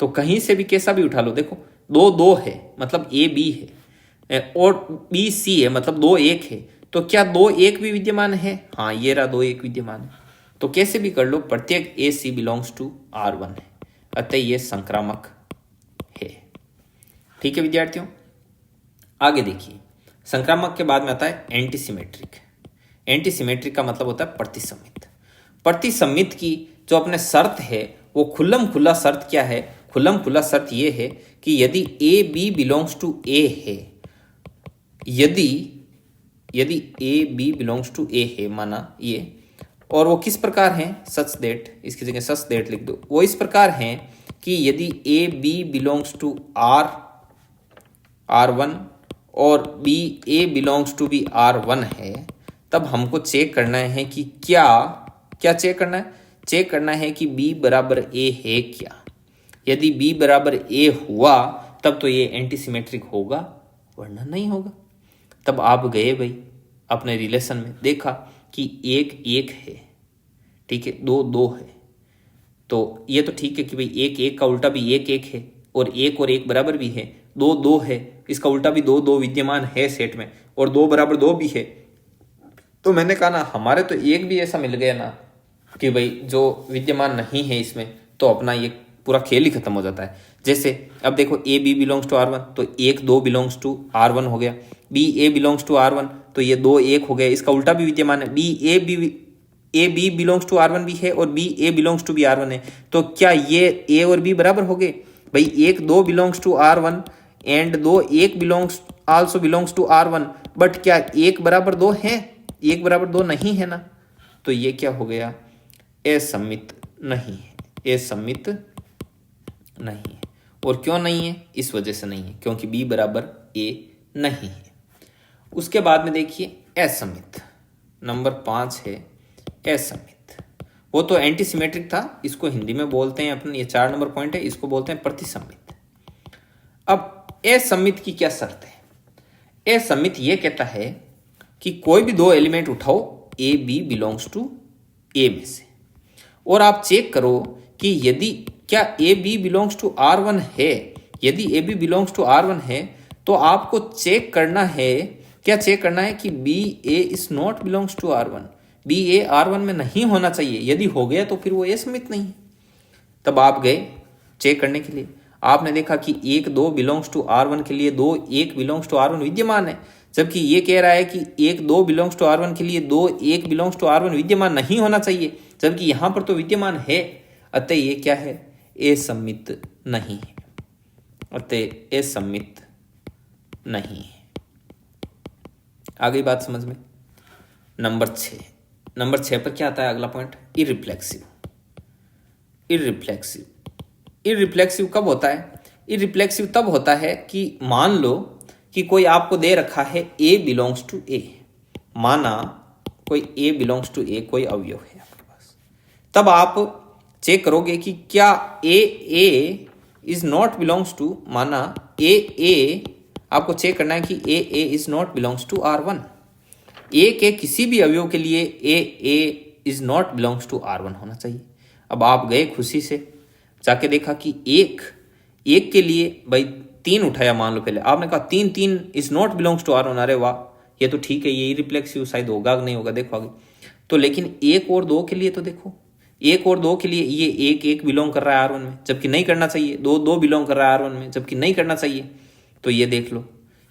Speaker 1: तो कहीं से भी कैसा भी उठा लो, देखो दो दो है मतलब ए बी है, और बी सी है मतलब दो एक है, तो क्या दो एक भी विद्यमान है, हाँ ये रहा दो एक विद्यमान है। तो कैसे भी कर लो, प्रत्येक ए सी बिलोंग्स टू R1 है, अतः ये संक्रामक है। ठीक है विद्यार्थियों, आगे देखिए, संक्रामक के बाद में आता है एंटीसिमेट्रिक। एंटीसिमेट्रिक का मतलब होता है प्रतिसम्मित। प्रतिसम्मित की जो अपने शर्त है वो खुल्लम खुल्ला शर्त क्या है, खुल्लम खुल्ला शर्त ये है कि यदि A B belongs to A है, यदि A B belongs to A है, माना ये, और वो किस प्रकार है, सच दैट, इसकी जगह सच दैट लिख दो, वो इस प्रकार है कि यदि A B belongs to R1 और B A belongs to B R1 है, तब हमको चेक करना है कि क्या चेक करना है, चेक करना है कि बी बराबर ए है क्या। यदि बी बराबर ए हुआ तब तो ये एंटीसिमेट्रिक होगा, वरना नहीं होगा। तब आप गए भाई अपने रिलेशन में, देखा कि एक एक है, ठीक है, दो दो है, तो ये तो ठीक है कि भाई एक एक का उल्टा भी एक एक है, और एक बराबर भी है, दो दो है, इसका उल्टा भी दो दो विद्यमान है सेट में, और दो बराबर दो भी है। तो मैंने कहा ना, हमारे तो एक भी ऐसा मिल गया ना कि भाई जो विद्यमान नहीं है इसमें, तो अपना ये पूरा खेल ही खत्म हो जाता है। जैसे अब देखो A B belongs to R1, तो एक दो बिलोंग्स टू R1 हो गया, B A belongs to R1, तो ये दो एक हो गया, इसका उल्टा भी विद्यमान है, A B belongs to R1 भी है और B A belongs to B R1 है। तो क्या ये ए और बी बराबर हो गए भाई, एक दो बिलोंग्स टू R1 एंड दो एक belongs also belongs to R1, but क्या एक बराबर दो है, एक बराबर दो नहीं है ना। तो ये क्या हो गया, असम्मित नहीं है, असम्मित नहीं है। और क्यों नहीं है, इस वजह से नहीं है क्योंकि बी बराबर ए नहीं है। उसके बाद में देखिए असम्मित। नंबर 5 है असमित। वो तो एंटी सिमेट्रिक था, इसको हिंदी में बोलते हैं अपन, ये 4 नंबर पॉइंट है, इसको बोलते हैं प्रतिसमित। अब असमित की क्या शर्त है? असमित ये कहता है कि कोई भी दो एलिमेंट उठाओ ए बी बिलोंग्स टू ए में से, और आप चेक करो कि यदि क्या A B belongs to R1 है। यदि A B belongs to R1 है तो आपको चेक करना है, क्या चेक करना है कि B A is not belongs to R1, b a R1 में नहीं होना चाहिए। यदि हो गया तो फिर वो असमित नहीं है। तब आप गए चेक करने के लिए, आपने देखा कि 1 2 बिलोंग्स टू R1 के लिए 2 1 बिलोंग्स टू R1 विद्यमान है, जबकि ये कह रहा है कि 1 2 बिलोंग्स टू R1 के लिए 2 1 बिलोंग्स टू R1 विद्यमान नहीं होना चाहिए, जबकि यहां पर तो विद्यमान है। अतः ये क्या है? असमित नहीं है। अतः असमित नहीं है। आ गई बात समझ में? नंबर 6 पर क्या आता है अगला पॉइंट? इररिफ्लेक्सिव। इररिफ्लेक्सिव कब होता है? इररिफ्लेक्सिव तब होता है कि मान लो कि कोई आपको दे रखा है ए बिलोंग्स टू ए, माना कोई ए बिलोंग्स टू ए कोई अवयव है आपके पास, तब आप चेक करोगे कि क्या A is not belongs to, माना ए आपको चेक करना है कि A is not belongs to R1। A के किसी भी अवयव के लिए A is not belongs to R1 होना चाहिए। अब आप गए खुशी से जाके देखा कि एक के लिए भाई 3 उठाया, मान लो पहले आपने कहा 3 is not belongs to R1। अरे वाह, ये तो ठीक है, ये रिफ्लेक्सिव शायद होगा कि नहीं होगा, देखो आगे। तो लेकिन 1 और 2 के लिए तो देखो, 1 और 2 के लिए ये 1 बिलोंग कर रहा है R1 में, जबकि नहीं करना चाहिए। 2 बिलोंग कर रहा है R1 में, जबकि नहीं करना चाहिए। तो ये देख लो,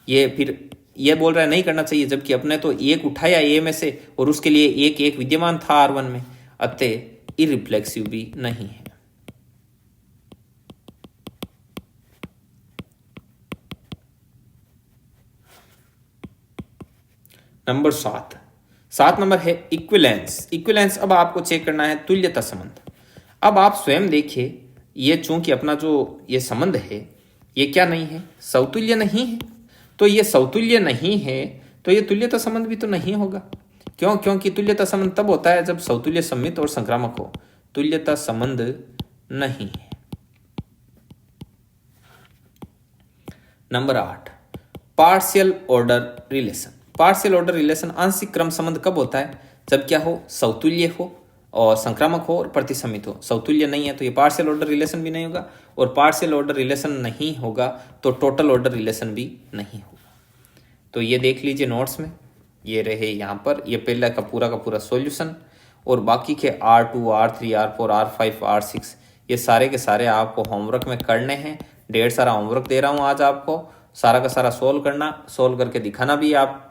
Speaker 1: ये फिर ये बोल रहा है नहीं करना चाहिए, जबकि अपने तो 1 उठाया ए में से और उसके लिए 1 विद्यमान था R1 में। अतः इररिफ्लेक्सिव भी नहीं है। नंबर 7 नंबर है इक्विलेंस। अब आपको चेक करना है तुल्यता संबंध। अब आप स्वयं देखिए, ये चूंकि अपना जो ये संबंध है ये क्या नहीं है? समतुल्य नहीं है। तो ये समतुल्य नहीं है तो ये तुल्यता संबंध भी तो नहीं होगा। क्यों? क्योंकि तुल्यता संबंध तब होता है जब समतुल्य सममित और संक्रामक हो। तुल्यता संबंध नहीं है। Number 8 partial order relation. Partial order relation आंशिक क्रम संबंध कब होता है? जब क्या हो? समतुल्य हो और संक्रामक हो और प्रतिसमित हो। समतुल्य नहीं है तो ये पार्शियल ऑर्डर रिलेशन भी नहीं होगा, और पार्शियल ऑर्डर रिलेशन नहीं होगा तो टोटल ऑर्डर रिलेशन भी नहीं होगा। तो ये देख लीजिए नोट्स में, ये रहे यहाँ पर, ये पहला का पूरा सॉल्यूशन, और बाकी के R2 R3 R4 R5 R6 ये सारे के सारे आपको होमवर्क में करने हैं। ढेर सारा होमवर्क दे रहा हूँ आज आपको, सारा का सारा सोल्व करना, सोल्व करके दिखाना भी। आप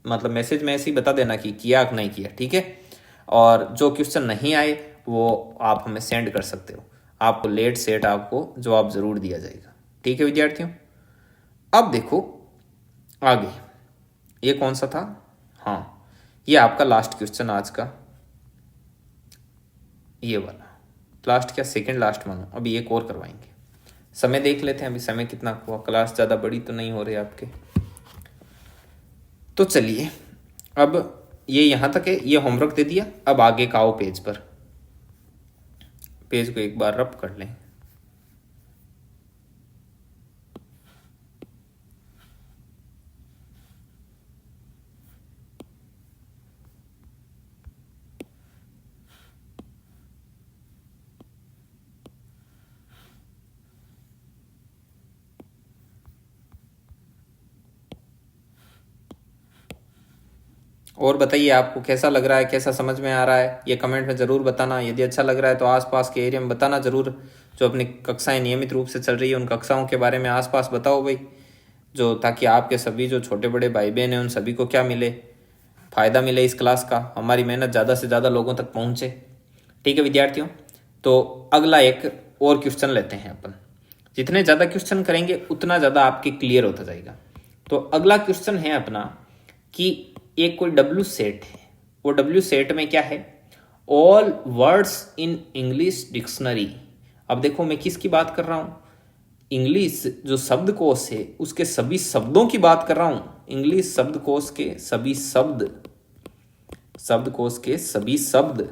Speaker 1: मतलब मैसेज में ऐसे ही बता देना कि किया कि नहीं किया, ठीक है। और जो क्वेश्चन नहीं आए वो आप हमें सेंड कर सकते हो, आपको लेट सेट आपको जवाब जरूर दिया जाएगा, ठीक है विद्यार्थियों। अब देखो आगे, ये कौन सा था? हाँ, ये आपका लास्ट क्वेश्चन आज का, ये वाला लास्ट, क्या सेकंड लास्ट मानो। अभी एक और करवाएंगे। समय देख लेते हैं अभी समय कितना हुआ, क्लास ज़्यादा बड़ी तो नहीं हो रही आपके। तो चलिए, अब ये यहाँ तक है, ये होमवर्क दे दिया। अब आगे का आओ पेज पर, पेज को एक बार रब कर लें। और बताइए आपको कैसा लग रहा है, कैसा समझ में आ रहा है, ये कमेंट में ज़रूर बताना। यदि अच्छा लग रहा है तो आसपास के एरिया में बताना ज़रूर। जो अपनी कक्षाएं नियमित रूप से चल रही है उन कक्षाओं के बारे में आसपास बताओ भाई, जो ताकि आपके सभी जो छोटे बड़े भाई बहन हैं उन सभी को क्या मिले, फ़ायदा मिले इस क्लास का, हमारी मेहनत ज़्यादा से ज़्यादा लोगों तक पहुँचे, ठीक है विद्यार्थियों। तो अगला एक और क्वेश्चन लेते हैं अपन। जितने ज़्यादा क्वेश्चन करेंगे उतना ज़्यादा आपके क्लियर होता जाएगा। तो अगला क्वेश्चन है अपना कि एक कोई W सेट है, वो W सेट में क्या है? All words in English dictionary. अब देखो मैं किसकी बात कर रहा हूँ? इंग्लिश जो शब्दकोश है उसके सभी शब्दों की बात कर रहा हूँ। इंग्लिश शब्दकोश के सभी शब्द, शब्दकोश के सभी शब्द।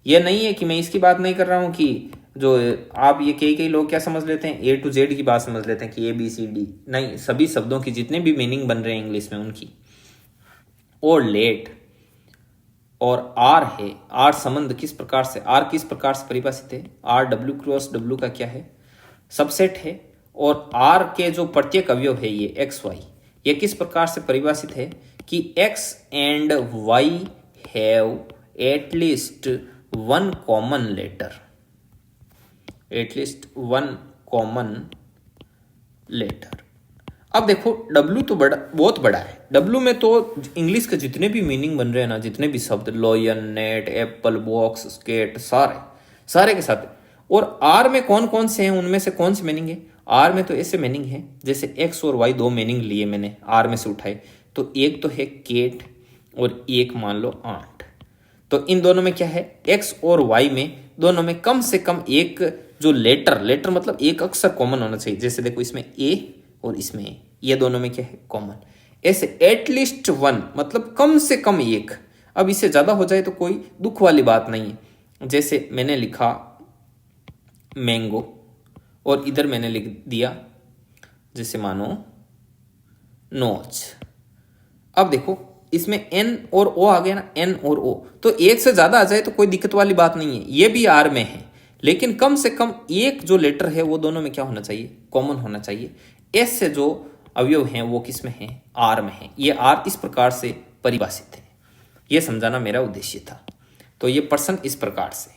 Speaker 1: यह नहीं है कि मैं इसकी बात नहीं कर रहा हूं कि जो आप ये कई लोग क्या समझ लेते हैं, ए टू जेड की बात समझ लेते हैं कि ए बी सी डी, नहीं, सभी शब्दों की जितने भी मीनिंग बन रहे हैं इंग्लिश में उनकी। और लेट और आर है, आर संबंध किस प्रकार से, आर किस प्रकार से परिभाषित है, आर डब्ल्यू क्रॉस डब्ल्यू का क्या है, सबसेट है। और आर के जो प्रत्येक अवयव है ये एक्स वाई, ये किस प्रकार से परिभाषित है कि x and y have at least one common letter, at least one common letter. अब देखो डब्लू तो बहुत बड़ा है, डब्लू में तो इंग्लिश के जितने भी मीनिंग बन रहे हैं ना, जितने भी शब्द, lion, net, apple, box, skate, सारे के साथ। और आर में कौन कौन से हैं, उनमें से कौन से मीनिंग है, आर में तो ऐसे मीनिंग है जैसे एक्स और वाई, दो मीनिंग लिए मैंने आर में से उठाए, तो एक तो है केट और एक मान लो आंट। तो इन दोनों में क्या है, एक्स और वाई में दोनों में कम से कम एक जो लेटर मतलब एक अक्षर कॉमन होना चाहिए। जैसे देखो इसमें ए और इसमें ए, ये दोनों में क्या है, कॉमन। ऐसे एटलीस्ट वन मतलब कम से कम एक। अब इससे ज्यादा हो जाए तो कोई दुख वाली बात नहीं है। जैसे मैंने लिखा मैंगो और इधर मैंने लिख दिया जैसे मानो नोच। अब देखो इसमें एन और ओ आ गया ना, एन और ओ, तो एक से ज्यादा आ जाए तो कोई दिक्कत वाली बात नहीं है, ये भी आर में है। लेकिन कम से कम एक जो लेटर है वो दोनों में क्या होना चाहिए, कॉमन होना चाहिए। एस से जो अवयव हैं वो किस में है, आर में है। ये आर इस प्रकार से परिभाषित है, ये समझाना मेरा उद्देश्य था। तो ये प्रश्न इस प्रकार से।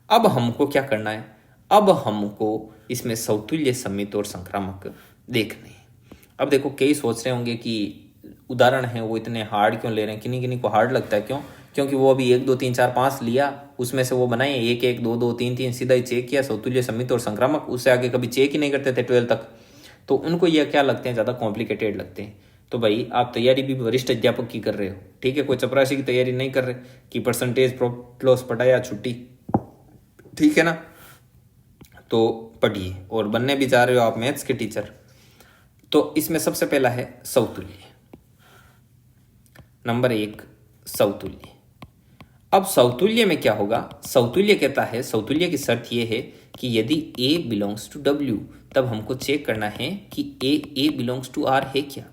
Speaker 1: अब हमको क्या करना है, अब हमको इसमें समतुल्य, समित और संक्रामक देखने हैं। अब देखो कई सोच रहे होंगे कि उदाहरण है वो इतने हार्ड क्यों ले रहे हैं, किन्हीं को हार्ड लगता है, क्यों, क्योंकि वो अभी 1 2 3 4 5 लिया, उसमें से वो बनाए 1 1 2 2 3 3 सीधा ही चेक किया, समतुल्य, समित और संक्रामक, उससे आगे कभी चेक ही नहीं करते थे 12 तक। तो उनको ये क्या लगते हैं, ज़्यादा कॉम्प्लिकेटेड लगते हैं। तो भाई आप तैयारी भी वरिष्ठ अध्यापक की कर रहे हो, ठीक है, कोई चपरासी की तैयारी नहीं कर रहे कि परसेंटेज, प्रॉफिट लॉस, पढ़ाया, छुट्टी, ठीक है ना। तो पढ़िए, और बनने भी जा रहे हो आप मैथ्स के टीचर। तो इसमें सबसे पहला है समतुल्य, नंबर 1 समतुल्य। अब समतुल्य में क्या होगा, समतुल्य कहता है, समतुल्य की शर्त यह है कि यदि A बिलोंग्स टू W, तब हमको चेक करना है कि A बिलोंग्स टू R है क्या।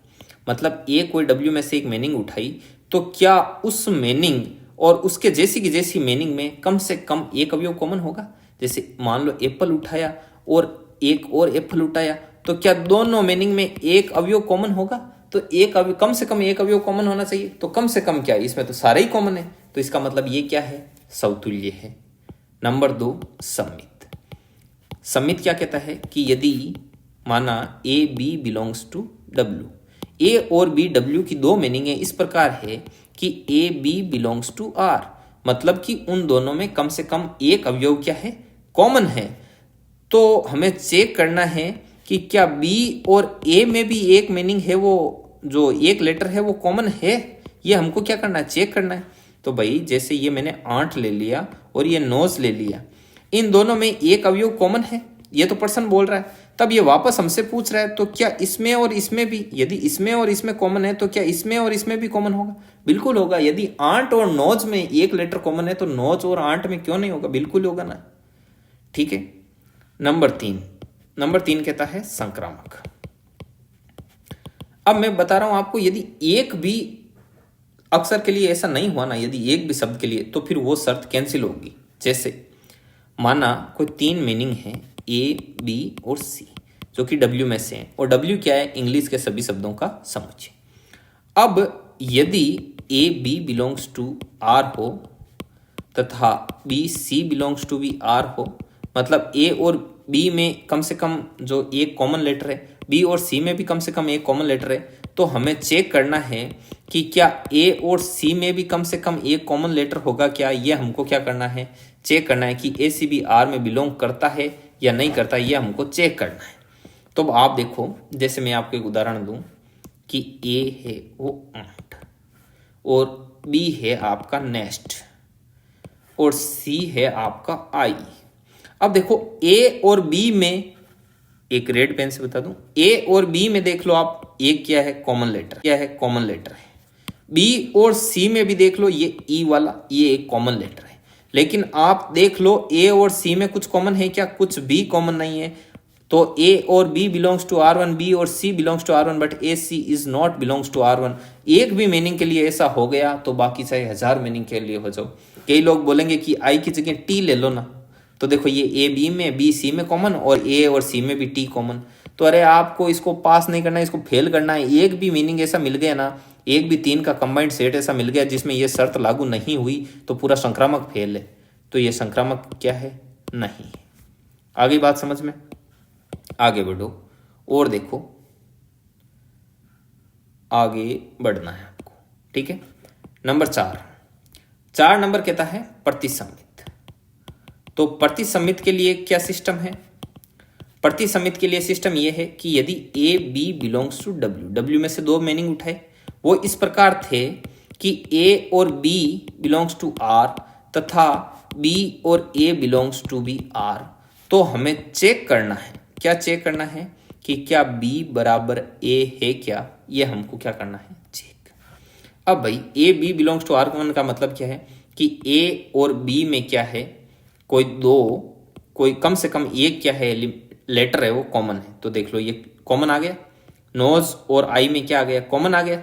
Speaker 1: मतलब A कोई W में से एक मीनिंग उठाई, तो क्या उस मीनिंग और उसके जैसी की जैसी मीनिंग में कम से कम एक अवयव कॉमन होगा। जैसे मान लो एप्पल उठाया और एक और एप्पल उठाया, तो क्या दोनों मीनिंग में एक अवयव कॉमन होगा। तो एक अवयव, कम से कम एक अवयव कॉमन होना चाहिए। तो कम से कम क्या, इसमें तो सारे ही कॉमन है, तो इसका मतलब ये क्या है, समतुल्य है। नंबर 2 समित। समित क्या कहता है कि यदि माना A B belongs to W, A और B W की दो मीनिंग है इस प्रकार है कि A B belongs to R, मतलब कि उन दोनों में कम से कम एक अवयव क्या है, कॉमन है। तो हमें चेक करना है कि क्या B और A में भी एक मीनिंग है, वो जो एक लेटर है वो कॉमन है, ये हमको क्या करना है, चेक करना है। तो भाई जैसे ये मैंने आंट ले लिया और ये नोज ले लिया, इन दोनों में एक अवयव कॉमन है, ये तो पर्सन बोल रहा है। तब ये वापस हमसे पूछ रहा है तो क्या इसमें और इसमें भी, यदि इसमें और इसमें कॉमन है तो क्या इसमें और इसमें भी कॉमन होगा। बिल्कुल होगा। यदि आंट और नोज में एक लेटर कॉमन है तो नोज और आंट में क्यों नहीं होगा, बिल्कुल होगा ना, ठीक है। नंबर 3 कहता है संक्रामक। अब मैं बता रहा हूं आपको, यदि एक भी अक्षर के लिए ऐसा नहीं हुआ ना, यदि एक भी शब्द के लिए, तो फिर वो शर्त कैंसिल होगी। जैसे माना कोई 3 मीनिंग है A B और C, जो कि W में से है, और W क्या है, इंग्लिश के सभी शब्दों का समुच्चय। अब यदि A B belongs to R हो तथा B C बिलोंग्स टू भी R हो, मतलब A और B में कम से कम जो एक कॉमन लेटर है, B और C में भी कम से कम एक कॉमन लेटर है, तो हमें चेक करना है कि क्या A और C में भी कम से कम एक कॉमन लेटर होगा क्या। ये हमको क्या करना है, चेक करना है कि A C B R में बिलोंग करता है या नहीं करता, ये हमको चेक करना है। तो आप देखो, जैसे मैं आपको एक उदाहरण दूं कि A है वो आंट और B है आपका नेस्ट और C है आपका आई। अब देखो A और B में, एक रेड पेन से बता दूं, A और B में देख लो आप, एक क्या है, कॉमन लेटर, क्या है, कॉमन लेटर है। बी और सी में भी देख लो, ये ई वाला ये एक कॉमन लेटर है, लेकिन आप देख लो ए और सी में कुछ कॉमन है क्या? कुछ भी कॉमन नहीं है। तो ए और B belongs to R1, B और C belongs to R1, but A C is not belongs to R1। एक भी मीनिंग के लिए ऐसा हो गया तो बाकी चाहे 1000 मीनिंग के लिए हो जाओ। कई लोग बोलेंगे कि आई की जगह टी ले लो ना, तो देखो ये ए बी में, बी सी में कॉमन, और ए और सी में भी टी कॉमन। तो अरे आपको इसको पास नहीं करना है, इसको फेल करना है। एक भी मीनिंग ऐसा मिल गया ना, एक भी 3 का कंबाइंड सेट ऐसा मिल गया जिसमें ये शर्त लागू नहीं हुई, तो पूरा संक्रामक फेल है। तो ये संक्रामक क्या है? नहीं है। आगे बात समझ में? आगे बढ़ो और देखो, आगे बढ़ना है आपको, ठीक है। नंबर 4 नंबर कहता है प्रतिसम्मित। तो प्रतिसम्मित के लिए क्या सिस्टम है? प्रतिसम्मित के लिए सिस्टम यह है कि यदि A B belongs to W, W में से 2 मीनिंग उठाए, वो इस प्रकार थे कि ए और बी बिलोंग्स टू आर तथा बी और ए बिलोंग्स टू बी आर, तो हमें चेक करना है। क्या चेक करना है? कि क्या b बराबर a है क्या? ये हमको क्या करना है? चेक। अब भाई a b belongs to R1 का मतलब क्या है कि a और b में क्या है? कोई कम से कम एक क्या है लेटर है, वो कॉमन है। तो देख लो ये कॉमन आ गया। नोज और आई में क्या आ गया? कॉमन आ गया।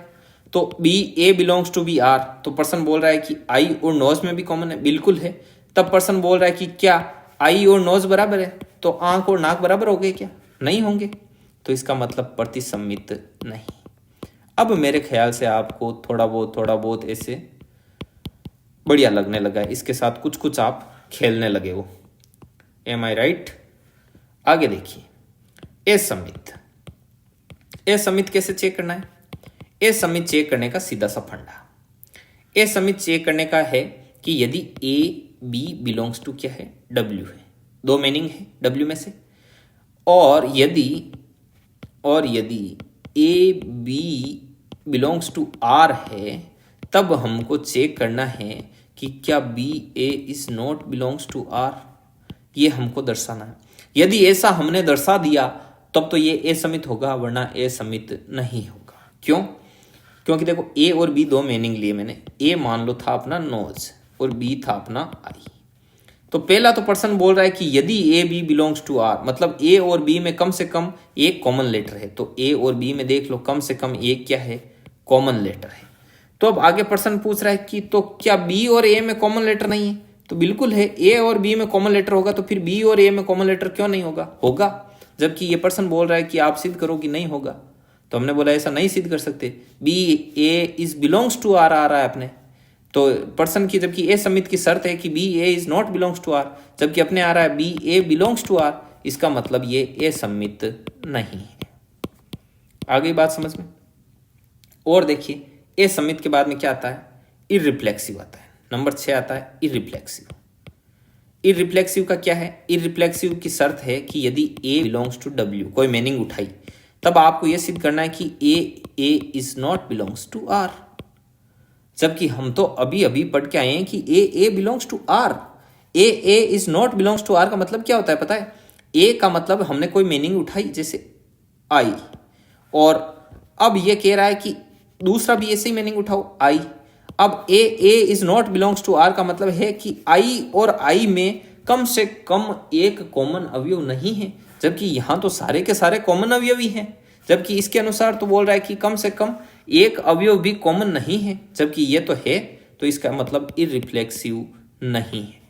Speaker 1: तो b a belongs to b r, तो पर्सन बोल रहा है कि आई और नोज में भी कॉमन है, बिल्कुल है। तब पर्सन बोल रहा है कि क्या आई और नोज बराबर है? तो आंख और नाक बराबर हो गए क्या? नहीं होंगे। तो इसका मतलब प्रतिसम्मित नहीं। अब मेरे ख्याल से आपको थोड़ा बहुत ऐसे बढ़िया लगने लगा है, इसके साथ कुछ कुछ आप खेलने लगे हो। एम आई राइट? आगे देखिए, असम्मित। असम्मित कैसे चेक करना है? असम्मित चेक करने का सीधा सा फंडा। असम्मित चेक करने का है कि यदि ए बी बिलोंग्स टू क्या है? डब्ल्यू है, 2 मीनिंग है डब्ल्यू में से, और यदि A B belongs to are है, तब हमको चेक करना है कि क्या B A is not belongs to r. ये हमको दर्शाना है। यदि ऐसा हमने दर्शा दिया तब तो ये असम्मित होगा, वरना असम्मित नहीं होगा। क्यों? क्योंकि देखो ए और बी 2 मीनिंग लिए मैंने। ए मान लो था अपना नोज और बी था अपना आई। तो पहला तो पर्सन बोल रहा है कि यदि A B belongs to are, मतलब ए और बी में कम से कम एक कॉमन लेटर है। तो ए और बी में देख लो कम से कम एक क्या है? कॉमन लेटर है। तो अब आगे पर्सन पूछ रहा है कि तो क्या बी और ए में कॉमन लेटर नहीं है? तो बिल्कुल है, ए और बी में कॉमन लेटर होगा, तो फिर बी और ए में कॉमन लेटर क्यों नहीं होगा? होगा। जबकि ये पर्सन बोल रहा है कि आप सिद्ध करो कि नहीं होगा। तो हमने बोला ऐसा नहीं सिद्ध कर सकते, B A is belongs to R आ रहा है अपने। तो पर्सन की जबकि ए समित की शर्त है कि B A is not belongs to are, जबकि अपने आ रहा है b A belongs to r, इसका मतलब ये ए सम्मित नहीं है। आगे बात समझ में? और देखिए ए सम्मित के बाद में क्या आता है? इररिफ्लेक्सिव आता है। नंबर 6 आता है इररिफ्लेक्सिव। इररिफ्लेक्सिव का क्या है? इररिफ्लेक्सिव की शर्त है कि यदि ए बिलोंग्स टू डब्ल्यू, कोई मीनिंग उठाई, तब आपको यह सिद्ध करना है कि A is not belongs to are. जबकि हम तो अभी अभी पढ़ के आए हैं कि A belongs to R. A is not belongs to are का मतलब क्या होता है पता है? ए का मतलब हमने कोई मीनिंग उठाई जैसे आई, और अब ये कह रहा है कि दूसरा भी ऐसे ही मीनिंग उठाओ आई। अब A is not belongs to are का मतलब है कि आई और आई में कम से कम एक कॉमन अवयव नहीं है, जबकि यहां तो सारे के सारे कॉमन अवयव ही हैं। जबकि इसके अनुसार तो बोल रहा है कि कम से कम एक अवयव भी कॉमन नहीं है, जबकि ये तो है। तो इसका मतलब इररिफ्लेक्सिव नहीं है।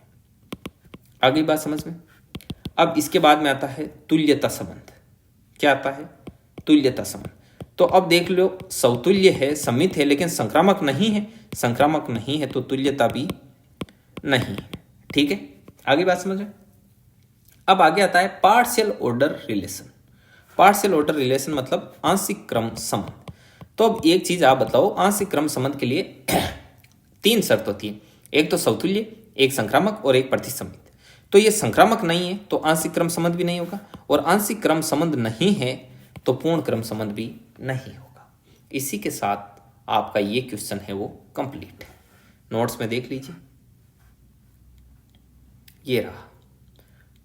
Speaker 1: अगली बात समझ में? अब इसके बाद में आता है तुल्यता संबंध। क्या आता है? तुल्यता संबंध। तो अब देख लो, सौतुल्य है, समित है, लेकिन संक्रामक नहीं है। संक्रामक नहीं है तो तुल्यता भी नहीं है। ठीक है, आगे बात समझ में? अब आगे आता है partial order relation. Partial order relation मतलब आंशिक क्रम संबंध। तो अब एक चीज आप बताओ, आंशिक क्रम संबंध के लिए 3 शर्त होती है। एक तो सौतुल्य, एक संक्रामक और एक प्रतिसम्मित। तो ये संक्रामक नहीं है तो आंशिक क्रम संबंध भी नहीं होगा, और आंशिक क्रम संबंध नहीं है तो पूर्ण क्रम संबंध भी नहीं होगा। इसी के साथ आपका ये क्वेश्चन है वो कंप्लीट है। नोट्स में देख लीजिए, ये रहा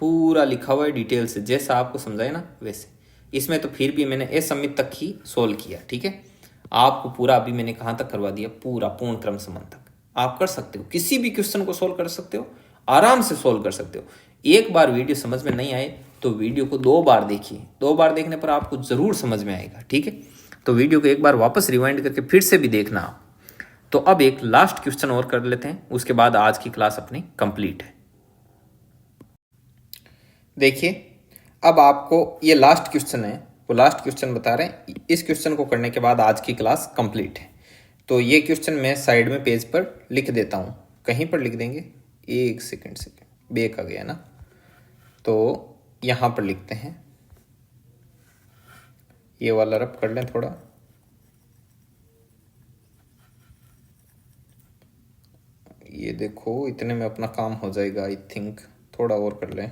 Speaker 1: पूरा लिखा हुआ है डिटेल से, जैसा आपको समझाया ना वैसे। इसमें तो फिर भी मैंने असम्मित तक ही सोल्व किया। ठीक है, आपको पूरा अभी मैंने कहाँ तक करवा दिया, पूरा पूर्ण क्रम संबंध तक आप कर सकते हो, किसी भी क्वेश्चन को सोल्व कर सकते हो, आराम से सोल्व कर सकते हो। एक बार वीडियो समझ में नहीं आए तो वीडियो को 2 बार देखिए, 2 बार देखने पर आपको जरूर समझ में आएगा, ठीक है। तो वीडियो को एक बार वापस रिवाइंड करके फिर से भी देखना आप। तो अब एक लास्ट क्वेश्चन और कर लेते हैं, उसके बाद आज की क्लास अपनी कंप्लीट है। देखिए अब आपको ये लास्ट क्वेश्चन है, वो लास्ट क्वेश्चन बता रहे हैं, इस क्वेश्चन को करने के बाद आज की क्लास कंप्लीट है। तो ये क्वेश्चन मैं साइड में पेज पर लिख देता हूँ, कहीं पर लिख देंगे, एक सेकेंड बेक आ गया ना, तो यहाँ पर लिखते हैं, ये वाला रब कर लें थोड़ा, ये देखो इतने में अपना काम हो जाएगा आई थिंक, थोड़ा और कर लें,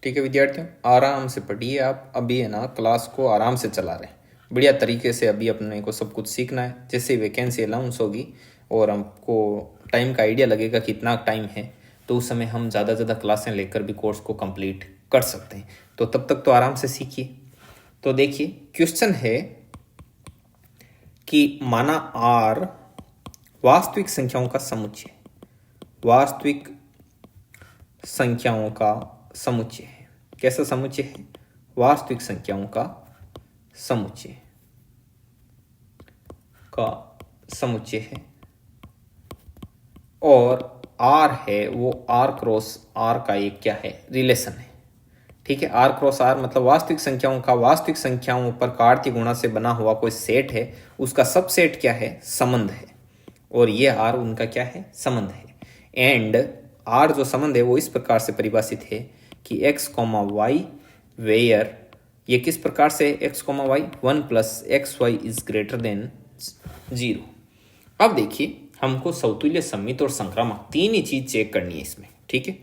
Speaker 1: ठीक है विद्यार्थियों। आराम से पढ़िए आप, अभी है ना क्लास को आराम से चला रहे हैं, बढ़िया तरीके से अभी अपने को सब कुछ सीखना है। जैसे वैकेंसी अनाउंस होगी और हमको टाइम का आइडिया लगेगा कितना टाइम है, तो उस समय हम ज़्यादा ज़्यादा क्लासें लेकर भी कोर्स को कंप्लीट कर सकते हैं। तो तब तक तो आराम से सीखिए। तो देखिए क्वेश्चन है कि माना R वास्तविक संख्याओं का समुच्चय, वास्तविक संख्याओं का समुच्चय है। कैसा समुच्चय है? वास्तविक संख्याओं का समुच्चय है। और R है वो R क्रॉस R का एक क्या है, रिलेशन है, ठीक है। R क्रॉस R मतलब वास्तविक संख्याओं का, वास्तविक संख्याओं पर कार्तीय गुणा से बना हुआ कोई सेट है, उसका सबसेट क्या है, संबंध है, और ये R उनका क्या है, संबंध है। एंड R जो संबंध है वो इस प्रकार से परिभाषित है कि x, y वेयर, ये किस प्रकार से x, y 1 + xy is greater than 0। अब देखिए हमको समतुल्य, सममित और संक्रामक तीन ही चीज चेक करनी है इसमें, ठीक है।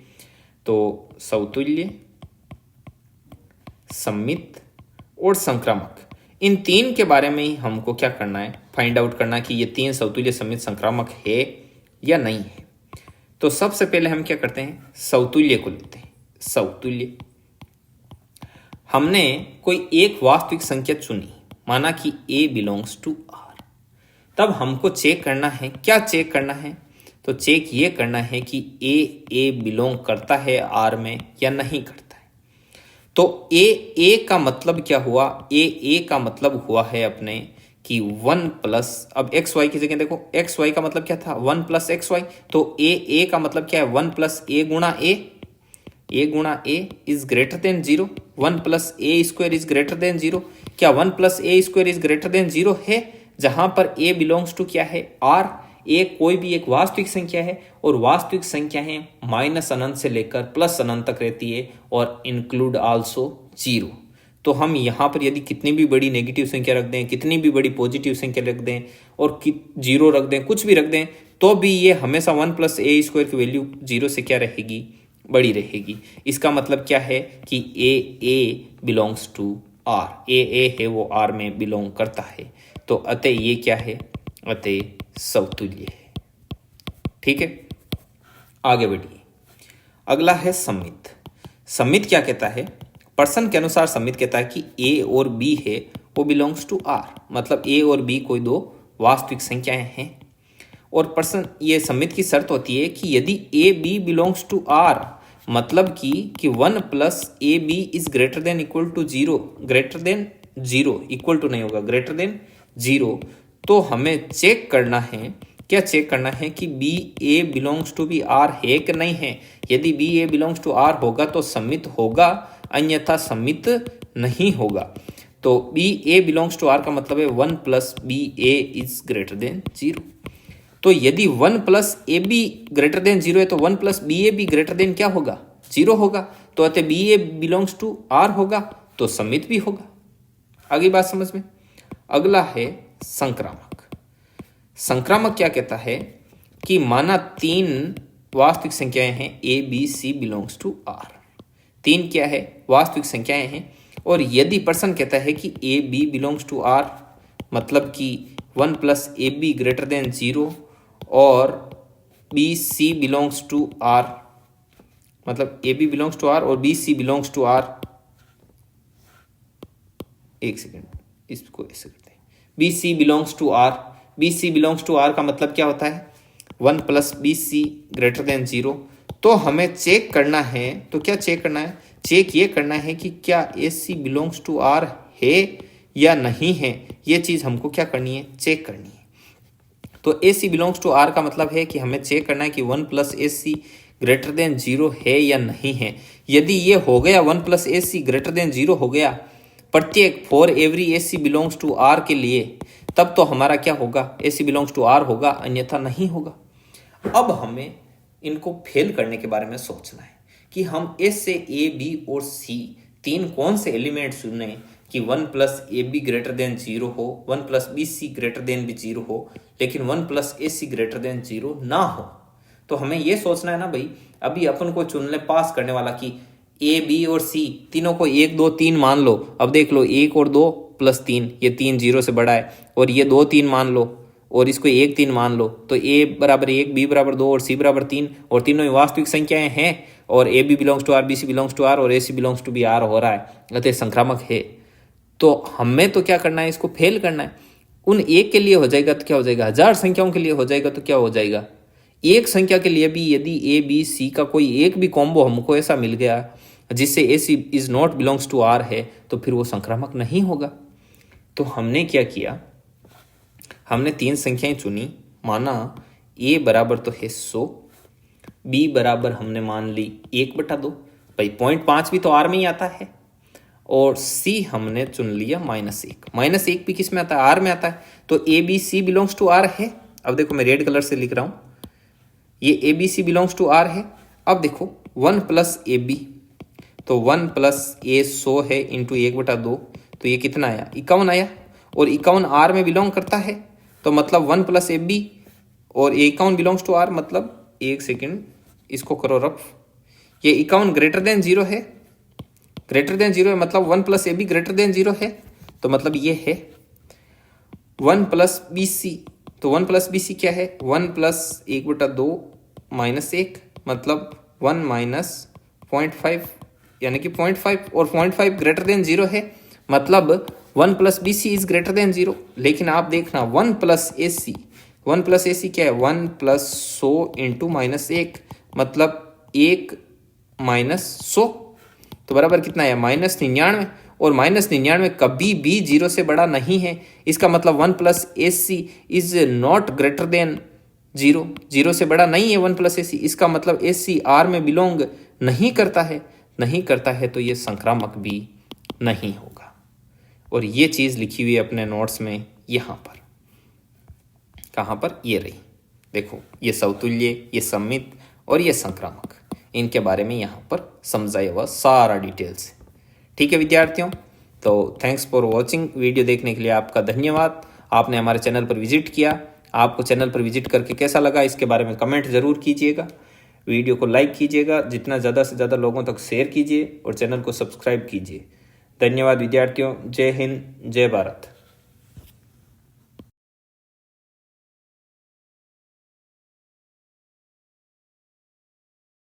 Speaker 1: तो समतुल्य, सममित और संक्रामक, इन तीन के बारे में ही हमको क्या करना है, फाइंड आउट करना कि ये तीन समतुल्य, सममित, संक्रामक है या नहीं है। तो सबसे पहले हम क्या करते हैं, समतुल्य को लेते हैं। समतुल्य, हमने कोई एक वास्तविक संख्या चुनी, माना कि a बिलोंग्स टू R। तब हमको चेक करना है, क्या चेक करना है, तो चेक ये करना है कि a बिलोंग करता है R में या नहीं करता है। तो a का मतलब क्या हुआ, a का मतलब हुआ है अपने कि 1 प्लस, अब एक्स वाई की जगह देखो, एक्स वाई का मतलब क्या था, 1 + xy, तो a का मतलब क्या है, 1 + a गुणा a is greater than 0, 1 + a² is greater than 0। क्या 1 + a² इज ग्रेटर देन 0 है, जहां पर a बिलोंग्स टू क्या है, R। a कोई भी एक वास्तविक संख्या है, और वास्तविक संख्या है -अनंत से लेकर +अनंत तक रहती है, और इंक्लूड आल्सो 0। तो हम यहाँ पर यदि कितनी भी बड़ी नेगेटिव संख्या रख दें, कितनी भी बड़ी पॉजिटिव संख्या रख दें, और 0 रख दें, कुछ भी रख दें, तो भी ये हमेशा 1 + a² की वैल्यू 0 से क्या रहेगी, बड़ी रहेगी। इसका मतलब क्या है कि a belongs to R, a है वो R में बिलोंग करता है। तो अतः ये क्या है, अतः समतुल्य है, ठीक है। आगे बढ़िए, अगला है सम्मित। सम्मित क्या कहता है, पर्सन के अनुसार सम्मित कहता है कि a और b है वो बिलोंग्स टू R, मतलब a और b कोई दो वास्तविक संख्याएं हैं। और पर्सन, ये सम्मित की शर्त होती है कि यदि a b belongs to R, मतलब कि 1 + ab is greater than equal to 0, greater than 0, equal to नहीं होगा, ग्रेटर देन 0, तो हमें चेक करना है, क्या चेक करना है कि B A belongs to b R है कि नहीं है। यदि B A belongs to R होगा तो सम्मित होगा, अन्यथा सम्मित नहीं होगा। तो B A belongs to R का मतलब है 1 + ba इज ग्रेटर देन 0। तो यदि 1 + ab ग्रेटर देन 0 है तो 1 + ba ग्रेटर देन क्या होगा, 0 होगा। तो अतः ba बिलोंग्स टू R होगा तो सम्मित भी होगा। आगे बात समझ में। अगला है संक्रामक। संक्रामक क्या कहता है कि माना 3 वास्तविक संख्याएं हैं a b c belongs to R। 3 क्या है, वास्तविक संख्याएं हैं, और यदि पर्सन कहता है कि a b belongs to R, मतलब कि 1 + ab ग्रेटर देन 0 और b c belongs to R, मतलब a b belongs to R और b c belongs to R। एक सेकेंड, इसको ऐसे करते हैं, b C belongs to are. B C belongs to are का मतलब क्या होता है, 1 plus b c greater than 0। तो हमें चेक करना है, तो क्या चेक करना है, चेक ये करना है कि क्या ए सी बिलोंग्स टू आर है या नहीं है। ये चीज़ हमको क्या करनी है, चेक करनी है। तो A C belongs to are का मतलब है कि हमें चेक करना है कि 1 plus a c greater than 0 है या नहीं है। यदि ये हो गया 1 plus a c greater than 0 हो गया प्रत्येक for every a C belongs to r के लिए, तब तो हमारा क्या होगा, a C belongs to r होगा, अन्यथा नहीं होगा। अब हमें इनको फेल करने के बारे में सोचना है कि हम एस से ए बी और सी तीन कौन से एलिमेंट चुने कि 1 plus a b greater than 0 हो, 1 plus b c greater than भी 0 हो, लेकिन 1 plus a c greater than 0 ना हो। तो हमें ये सोचना है ना भाई, अभी अपन को चुन ले पास करने वाला कि ए बी और सी तीनों को 1 2 3 मान लो। अब देख लो 1 और 2 प्लस 3, ये 3 0 से बड़ा है, और ये 2 3 मान लो और इसको 1 3 मान लो। तो ए बराबर 1, बी बराबर 2 और सी बराबर 3, और तीनों वास्तविक संख्याएं हैं, और A B belongs to are, b C belongs to are और ए सी बिलोंग्स टू बी आर हो रहा है, अतः संक्रामक है। तो हमें तो क्या करना है, इसको फेल करना है। उन एक के लिए हो जाएगा तो क्या हो जाएगा, 1000 संख्याओं के लिए हो जाएगा तो क्या हो जाएगा, एक संख्या के लिए भी यदि ए बी सी का कोई एक भी कॉम्बो हमको ऐसा मिल गया जिससे A C is not belongs to are है, तो फिर वो संक्रामक नहीं होगा। तो हमने क्या किया, हमने 3 संख्याएं चुनी, माना ए बराबर तो है 100, बी बराबर हमने मान ली 1/2, भाई 0.5 भी तो आर में ही आता है, और सी हमने चुन लिया -1। -1 भी किस में आता है, आर में आता है। तो A B C belongs to are है। अब देखो मैं रेड कलर से लिख रहा हूं, ये A B C belongs to are है। अब देखो 1 प्लस ए बी, तो 1 प्लस ए 100 है इंटू 1/2, तो ये कितना आया, 51 आया, और 51 आर में बिलोंग करता है, तो मतलब 1 प्लस ए बी और 51 बिलोंग्स टू आर, मतलब एक सेकेंड इसको करो रफ, ये 51 ग्रेटर देन 0 है, ग्रेटर देन 0 है, मतलब 1 plus a b greater than 0 है, तो मतलब ये है 1 प्लस बी सी। तो 1 प्लस बी सी क्या है, 1 प्लस 1/2 -1, मतलब 1 माइनस 0.5, यानी कि 0.5, और 0.5 ग्रेटर देन 0 है, मतलब 1 plus b c is greater than 0। लेकिन आप देखना 1 plus a C, 1 plus a सी क्या है, 1 प्लस 100 इंटू -1, मतलब 1 माइनस 100, तो बराबर कितना है, -99, और -99 कभी भी 0 से बड़ा नहीं है। इसका मतलब 1 plus a C is not greater than 0, 0 से बड़ा नहीं है 1 प्लस ए सी। इसका मतलब ए सी आर में बिलोंग नहीं करता है, नहीं करता है, तो ये संक्रामक भी नहीं होगा। और ये चीज़ लिखी हुई है अपने नोट्स में यहाँ पर, कहाँ पर, ये रही देखो, ये समतुल्य, ये सम्मित और ये संक्रामक, इनके बारे में यहाँ पर समझाया हुआ सारा डिटेल्स है। ठीक है विद्यार्थियों, तो थैंक्स फॉर वॉचिंग। वीडियो देखने के लिए आपका धन्यवाद। आपने हमारे चैनल पर विजिट किया, आपको चैनल पर विजिट करके कैसा लगा इसके बारे में कमेंट ज़रूर कीजिएगा। वीडियो को लाइक कीजिएगा, जितना ज़्यादा से ज़्यादा लोगों तक शेयर कीजिए और चैनल को सब्सक्राइब कीजिए। धन्यवाद विद्यार्थियों, जय हिंद, जय भारत।